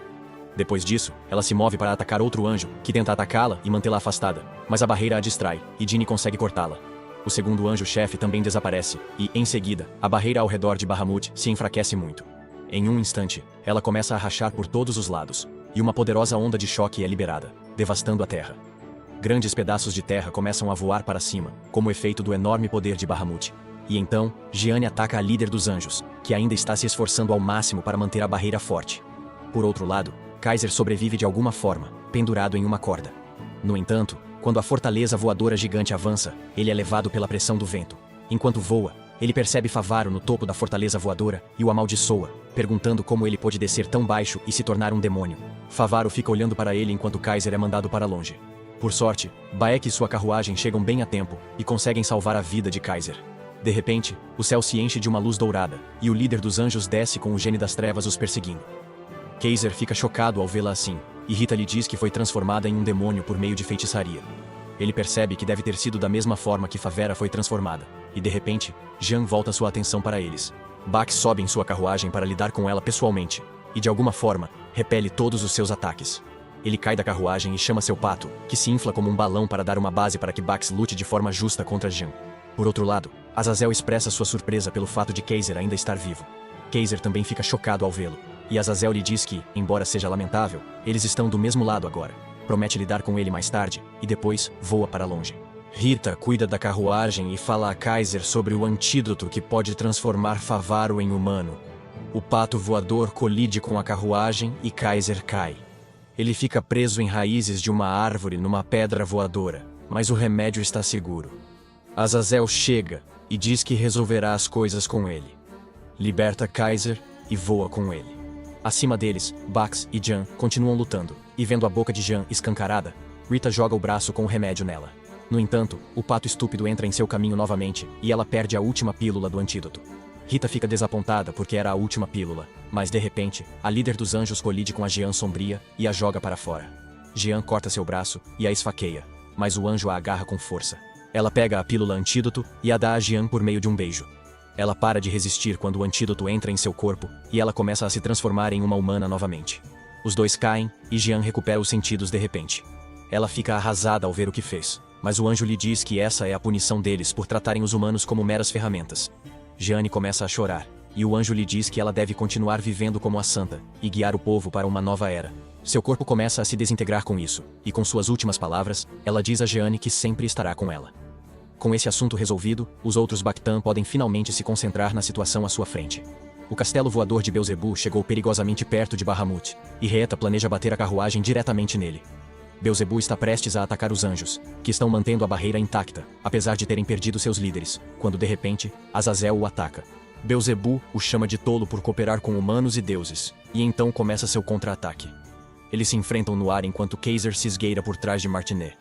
Depois disso, ela se move para atacar outro anjo, que tenta atacá-la e mantê-la afastada, mas a barreira a distrai, e Ginny consegue cortá-la. O segundo anjo-chefe também desaparece, e, em seguida, a barreira ao redor de Bahamut se enfraquece muito. Em um instante, ela começa a rachar por todos os lados, e uma poderosa onda de choque é liberada, devastando a terra. Grandes pedaços de terra começam a voar para cima, como efeito do enorme poder de Bahamut. E então, Jeanne ataca a líder dos anjos, que ainda está se esforçando ao máximo para manter a barreira forte. Por outro lado, Kaiser sobrevive de alguma forma, pendurado em uma corda. No entanto, quando a fortaleza voadora gigante avança, ele é levado pela pressão do vento. Enquanto voa, Ele percebe Favaro no topo da fortaleza voadora e o amaldiçoa, perguntando como ele pôde descer tão baixo e se tornar um demônio. Favaro fica olhando para ele enquanto Kaiser é mandado para longe. Por sorte, Baek e sua carruagem chegam bem a tempo e conseguem salvar a vida de Kaiser. De repente, o céu se enche de uma luz dourada, e o líder dos anjos desce com o gene das trevas os perseguindo. Kaiser fica chocado ao vê-la assim, e Rita lhe diz que foi transformada em um demônio por meio de feitiçaria. Ele percebe que deve ter sido da mesma forma que Favera foi transformada, e de repente, Jean volta sua atenção para eles. Bach sobe em sua carruagem para lidar com ela pessoalmente, e de alguma forma, repele todos os seus ataques. Ele cai da carruagem e chama seu pato, que se infla como um balão para dar uma base para que Bax lute de forma justa contra Jean. Por outro lado, Azazel expressa sua surpresa pelo fato de Kaiser ainda estar vivo. Kaiser também fica chocado ao vê-lo, e Azazel lhe diz que, embora seja lamentável, eles estão do mesmo lado agora. Promete lidar com ele mais tarde, e depois voa para longe. Rita cuida da carruagem e fala a Kaiser sobre o antídoto que pode transformar Favaro em humano. O pato voador colide com a carruagem e Kaiser cai. Ele fica preso em raízes de uma árvore numa pedra voadora, mas o remédio está seguro. Azazel chega e diz que resolverá as coisas com ele. Liberta Kaiser e voa com ele. Acima deles, Bax e Jean continuam lutando, e vendo a boca de Jean escancarada, Rita joga o braço com o remédio nela. No entanto, o pato estúpido entra em seu caminho novamente, e ela perde a última pílula do antídoto. Rita fica desapontada porque era a última pílula, mas de repente, a líder dos anjos colide com a Jean sombria e a joga para fora. Jean corta seu braço e a esfaqueia, mas o anjo a agarra com força. Ela pega a pílula antídoto e a dá a Jean por meio de um beijo. Ela para de resistir quando o antídoto entra em seu corpo e ela começa a se transformar em uma humana novamente. Os dois caem e Jean recupera os sentidos de repente. Ela fica arrasada ao ver o que fez, mas o anjo lhe diz que essa é a punição deles por tratarem os humanos como meras ferramentas. Jeanne começa a chorar, e o anjo lhe diz que ela deve continuar vivendo como a santa e guiar o povo para uma nova era. Seu corpo começa a se desintegrar com isso, e com suas últimas palavras, ela diz a Jeanne que sempre estará com ela. Com esse assunto resolvido, os outros Bactan podem finalmente se concentrar na situação à sua frente. O castelo voador de Beelzebub chegou perigosamente perto de Bahamut, e Reta planeja bater a carruagem diretamente nele. Beelzebub está prestes a atacar os anjos, que estão mantendo a barreira intacta, apesar de terem perdido seus líderes, quando de repente, Azazel o ataca. Beelzebub o chama de tolo por cooperar com humanos e deuses, e então começa seu contra-ataque. Eles se enfrentam no ar enquanto Kaiser se esgueira por trás de Martinet.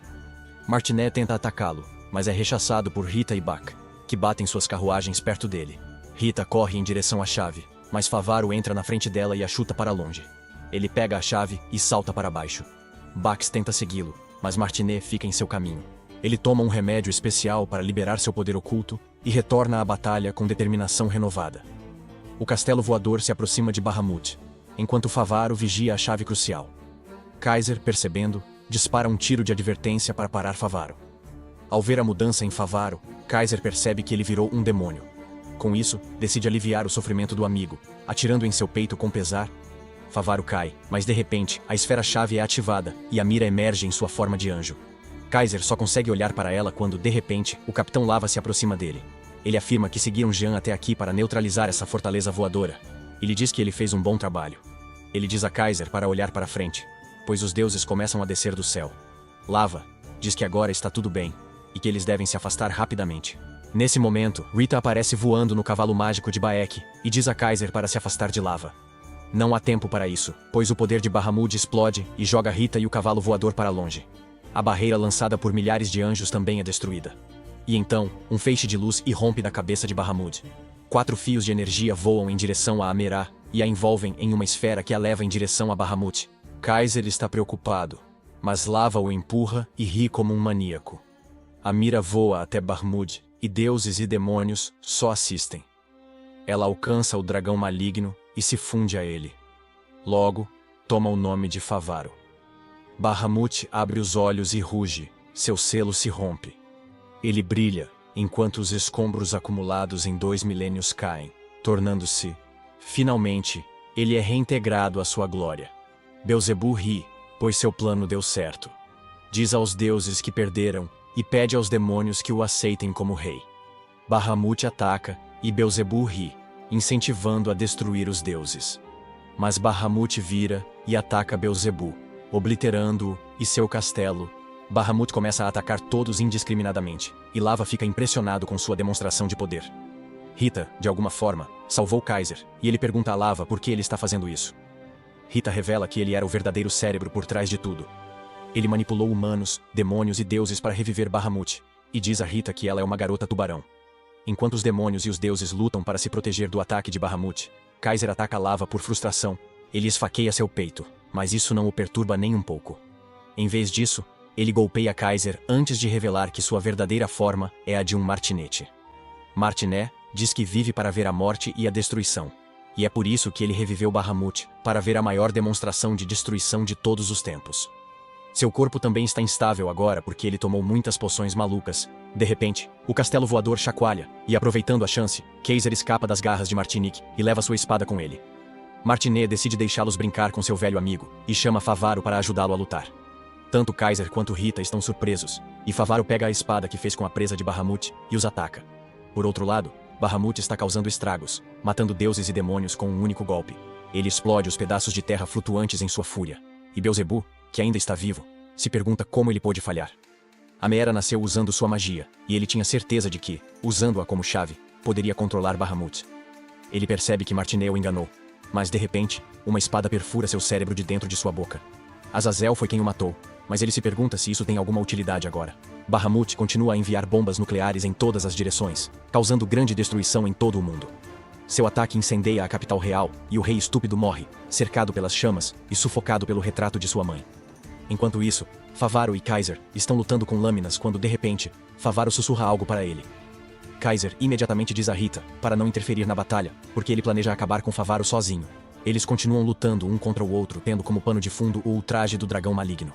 Martinet tenta atacá-lo, mas é rechaçado por Rita e Bach, que batem suas carruagens perto dele. Rita corre em direção à chave, mas Favaro entra na frente dela e a chuta para longe. Ele pega a chave e salta para baixo. Bax tenta segui-lo, mas Martinet fica em seu caminho. Ele toma um remédio especial para liberar seu poder oculto e retorna à batalha com determinação renovada. O castelo voador se aproxima de Bahamut, enquanto Favaro vigia a chave crucial. Kaiser, percebendo, dispara um tiro de advertência para parar Favaro. Ao ver a mudança em Favaro, Kaiser percebe que ele virou um demônio. Com isso, decide aliviar o sofrimento do amigo, atirando em seu peito com pesar. Favaro cai, mas de repente, a esfera-chave é ativada e a mira emerge em sua forma de anjo. Kaiser só consegue olhar para ela quando, de repente, o Capitão Lava se aproxima dele. Ele afirma que seguiram Jean até aqui para neutralizar essa fortaleza voadora. E lhe diz que ele fez um bom trabalho. Ele diz a Kaiser para olhar para frente, pois os deuses começam a descer do céu. Lava diz que agora está tudo bem, e que eles devem se afastar rapidamente. Nesse momento, Rita aparece voando no cavalo mágico de Baek e diz a Kaiser para se afastar de Lava. Não há tempo para isso, pois o poder de Bahamut explode e joga Rita e o cavalo voador para longe. A barreira lançada por milhares de anjos também é destruída. E então, um feixe de luz irrompe da cabeça de Bahamut. 4 fios de energia voam em direção a Amerá e a envolvem em uma esfera que a leva em direção a Bahamut. Kaiser está preocupado, mas Lava o empurra e ri como um maníaco. A mira voa até Bahamut, e deuses e demônios só assistem. Ela alcança o dragão maligno e se funde a ele. Logo, toma o nome de Favaro. Bahamut abre os olhos e ruge, seu selo se rompe. Ele brilha, enquanto os escombros acumulados em 2 milênios caem, tornando-se, finalmente, ele é reintegrado à sua glória. Beelzebub ri, pois seu plano deu certo. Diz aos deuses que perderam, e pede aos demônios que o aceitem como rei. Bahamut ataca, e Beelzebub ri, incentivando a destruir os deuses. Mas Bahamut vira e ataca Beelzebub, obliterando-o e seu castelo. Bahamut começa a atacar todos indiscriminadamente, e Lava fica impressionado com sua demonstração de poder. Rita, de alguma forma, salvou Kaiser, e ele pergunta a Lava por que ele está fazendo isso. Rita revela que ele era o verdadeiro cérebro por trás de tudo. Ele manipulou humanos, demônios e deuses para reviver Bahamut, e diz a Rita que ela é uma garota tubarão. Enquanto os demônios e os deuses lutam para se proteger do ataque de Bahamut, Kaiser ataca Lava por frustração. Ele esfaqueia seu peito, mas isso não o perturba nem um pouco. Em vez disso, ele golpeia Kaiser antes de revelar que sua verdadeira forma é a de um martinete. Martinet diz que vive para ver a morte e a destruição. E é por isso que ele reviveu Bahamut, para ver a maior demonstração de destruição de todos os tempos. Seu corpo também está instável agora porque ele tomou muitas poções malucas. De repente, o castelo voador chacoalha, e aproveitando a chance, Kaiser escapa das garras de Martinique e leva sua espada com ele. Martinet decide deixá-los brincar com seu velho amigo, e chama Favaro para ajudá-lo a lutar. Tanto Kaiser quanto Rita estão surpresos, e Favaro pega a espada que fez com a presa de Bahamut e os ataca. Por outro lado, Bahamut está causando estragos, matando deuses e demônios com um único golpe. Ele explode os pedaços de terra flutuantes em sua fúria. E Beelzebub, que ainda está vivo, se pergunta como ele pôde falhar. A Mera nasceu usando sua magia, e ele tinha certeza de que, usando-a como chave, poderia controlar Bahamut. Ele percebe que Martinet o enganou, mas de repente, uma espada perfura seu cérebro de dentro de sua boca. Azazel foi quem o matou, mas ele se pergunta se isso tem alguma utilidade agora. Bahamut continua a enviar bombas nucleares em todas as direções, causando grande destruição em todo o mundo. Seu ataque incendeia a capital real, e o rei estúpido morre, cercado pelas chamas e sufocado pelo retrato de sua mãe. Enquanto isso, Favaro e Kaiser estão lutando com lâminas quando, de repente, Favaro sussurra algo para ele. Kaiser imediatamente diz a Rita para não interferir na batalha, porque ele planeja acabar com Favaro sozinho. Eles continuam lutando um contra o outro, tendo como pano de fundo o ultraje do dragão maligno.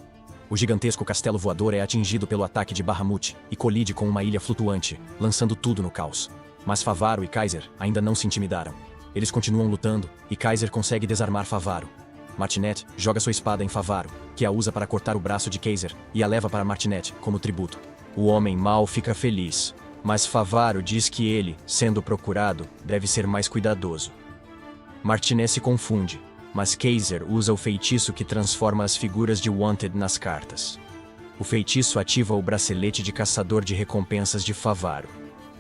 O gigantesco castelo voador é atingido pelo ataque de Bahamut e colide com uma ilha flutuante, lançando tudo no caos. Mas Favaro e Kaiser ainda não se intimidaram. Eles continuam lutando, e Kaiser consegue desarmar Favaro. Martinet joga sua espada em Favaro, que a usa para cortar o braço de Kaiser, e a leva para Martinet como tributo. O homem mau fica feliz, mas Favaro diz que ele, sendo procurado, deve ser mais cuidadoso. Martinet se confunde, mas Kaiser usa o feitiço que transforma as figuras de Wanted nas cartas. O feitiço ativa o bracelete de caçador de recompensas de Favaro,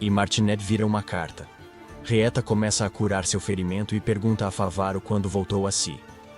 e Martinet vira uma carta. Rieta começa a curar seu ferimento e pergunta a Favaro quando voltou a si.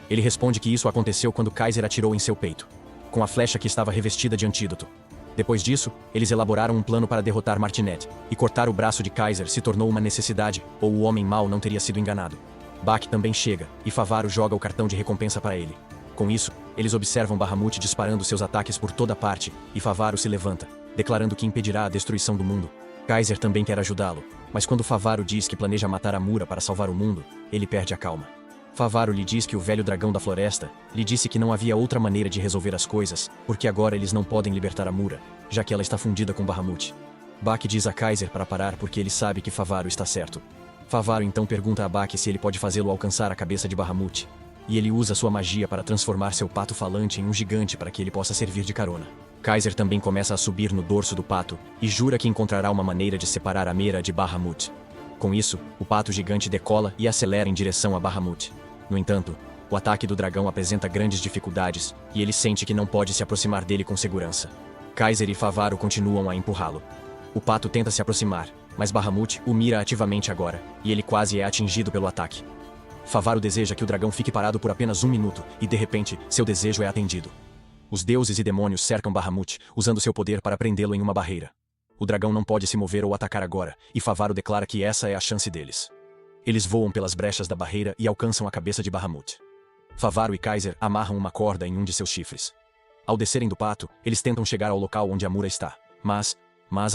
Ele responde que isso aconteceu quando Kaiser atirou em seu peito, com a flecha que estava revestida de antídoto. Depois disso, eles elaboraram um plano para derrotar Martinet, e cortar o braço de Kaiser se tornou uma necessidade, ou o homem mau não teria sido enganado. Bak também chega, e Favaro joga o cartão de recompensa para ele. Com isso, eles observam Bahamut disparando seus ataques por toda parte, e Favaro se levanta, declarando que impedirá a destruição do mundo. Kaiser também quer ajudá-lo, mas quando Favaro diz que planeja matar Amura para salvar o mundo, ele perde a calma. Favaro lhe diz que o velho dragão da floresta lhe disse que não havia outra maneira de resolver as coisas, porque agora eles não podem libertar Amura, já que ela está fundida com Bahamut. Bak diz a Kaiser para parar porque ele sabe que Favaro está certo. Favaro então pergunta a Bak se ele pode fazê-lo alcançar a cabeça de Bahamut, e ele usa sua magia para transformar seu pato falante em um gigante para que ele possa servir de carona. Kaiser também começa a subir no dorso do pato, e jura que encontrará uma maneira de separar a Mera de Bahamut. Com isso, o pato gigante decola e acelera em direção a Bahamut. No entanto, o ataque do dragão apresenta grandes dificuldades, e ele sente que não pode se aproximar dele com segurança. Kaiser e Favaro continuam a empurrá-lo. O pato tenta se aproximar, mas Bahamut o mira ativamente agora, e ele quase é atingido pelo ataque. Favaro deseja que o dragão fique parado por apenas 1 minuto, e de repente, seu desejo é atendido. Os deuses e demônios cercam Bahamut, usando seu poder para prendê-lo em uma barreira. O dragão não pode se mover ou atacar agora, e Favaro declara que essa é a chance deles. Eles voam pelas brechas da barreira e alcançam a cabeça de Bahamut. Favaro e Kaiser amarram uma corda em um de seus chifres. Ao descerem do pato, eles tentam chegar ao local onde Amura está, mas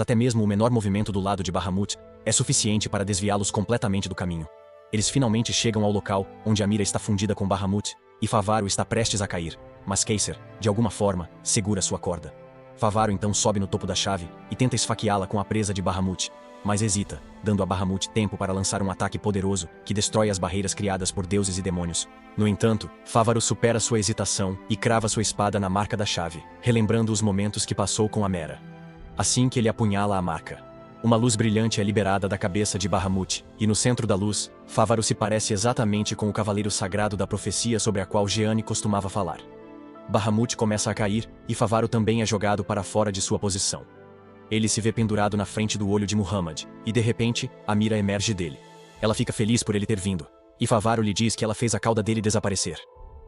até mesmo o menor movimento do lado de Bahamut é suficiente para desviá-los completamente do caminho. Eles finalmente chegam ao local onde Amira está fundida com Bahamut, e Favaro está prestes a cair, mas Kaiser, de alguma forma, segura sua corda. Favaro então sobe no topo da chave e tenta esfaqueá-la com a presa de Bahamut, mas hesita, dando a Bahamut tempo para lançar um ataque poderoso que destrói as barreiras criadas por deuses e demônios. No entanto, Favaro supera sua hesitação e crava sua espada na marca da chave, relembrando os momentos que passou com a Mera. Assim que ele apunhala a marca, uma luz brilhante é liberada da cabeça de Bahamut, e no centro da luz, Favaro se parece exatamente com o cavaleiro sagrado da profecia sobre a qual Jeanne costumava falar. Bahamut começa a cair, e Favaro também é jogado para fora de sua posição. Ele se vê pendurado na frente do olho de Muhammad, e de repente, Amira emerge dele. Ela fica feliz por ele ter vindo, e Favaro lhe diz que ela fez a cauda dele desaparecer.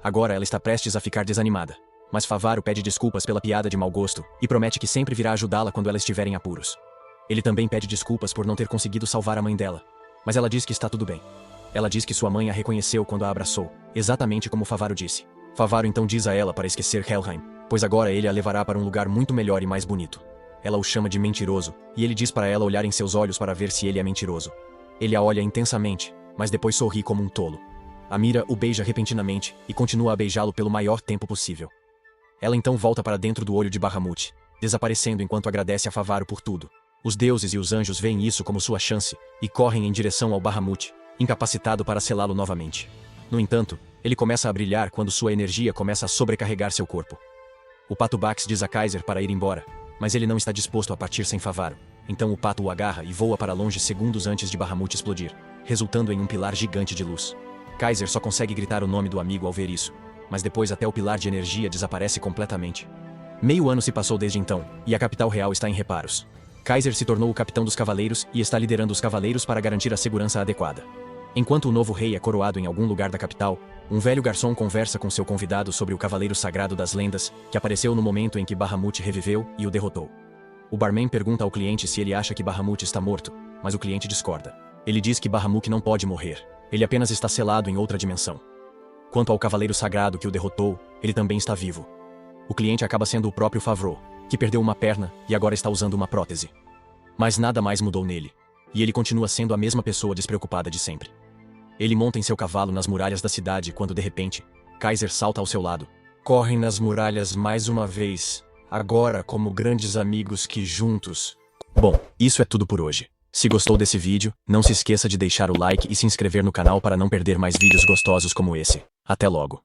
Agora ela está prestes a ficar desanimada, mas Favaro pede desculpas pela piada de mau gosto, e promete que sempre virá ajudá-la quando ela estiver em apuros. Ele também pede desculpas por não ter conseguido salvar a mãe dela, mas ela diz que está tudo bem. Ela diz que sua mãe a reconheceu quando a abraçou, exatamente como Favaro disse. Favaro então diz a ela para esquecer Helheim, pois agora ele a levará para um lugar muito melhor e mais bonito. Ela o chama de mentiroso, e ele diz para ela olhar em seus olhos para ver se ele é mentiroso. Ele a olha intensamente, mas depois sorri como um tolo. Amira o beija repentinamente, e continua a beijá-lo pelo maior tempo possível. Ela então volta para dentro do olho de Bahamut, desaparecendo enquanto agradece a Favaro por tudo. Os deuses e os anjos veem isso como sua chance, e correm em direção ao Bahamut, incapacitado para selá-lo novamente. No entanto, ele começa a brilhar quando sua energia começa a sobrecarregar seu corpo. O Pato Bax diz a Kaiser para ir embora, mas ele não está disposto a partir sem Favaro. Então o pato o agarra e voa para longe segundos antes de Bahamut explodir, resultando em um pilar gigante de luz. Kaiser só consegue gritar o nome do amigo ao ver isso, mas depois até o pilar de energia desaparece completamente. Meio ano se passou desde então, e a capital real está em reparos. Kaiser se tornou o capitão dos cavaleiros e está liderando os cavaleiros para garantir a segurança adequada. Enquanto o novo rei é coroado em algum lugar da capital, um velho garçom conversa com seu convidado sobre o cavaleiro sagrado das lendas, que apareceu no momento em que Bahamut reviveu e o derrotou. O barman pergunta ao cliente se ele acha que Bahamut está morto, mas o cliente discorda. Ele diz que Bahamut não pode morrer, ele apenas está selado em outra dimensão. Quanto ao cavaleiro sagrado que o derrotou, ele também está vivo. O cliente acaba sendo o próprio Favreau, que perdeu uma perna e agora está usando uma prótese. Mas nada mais mudou nele, e ele continua sendo a mesma pessoa despreocupada de sempre. Ele monta em seu cavalo nas muralhas da cidade quando de repente, Kaiser salta ao seu lado. Correm nas muralhas mais uma vez, agora como grandes amigos que juntos... Bom, isso é tudo por hoje. Se gostou desse vídeo, não se esqueça de deixar o like e se inscrever no canal para não perder mais vídeos gostosos como esse. Até logo.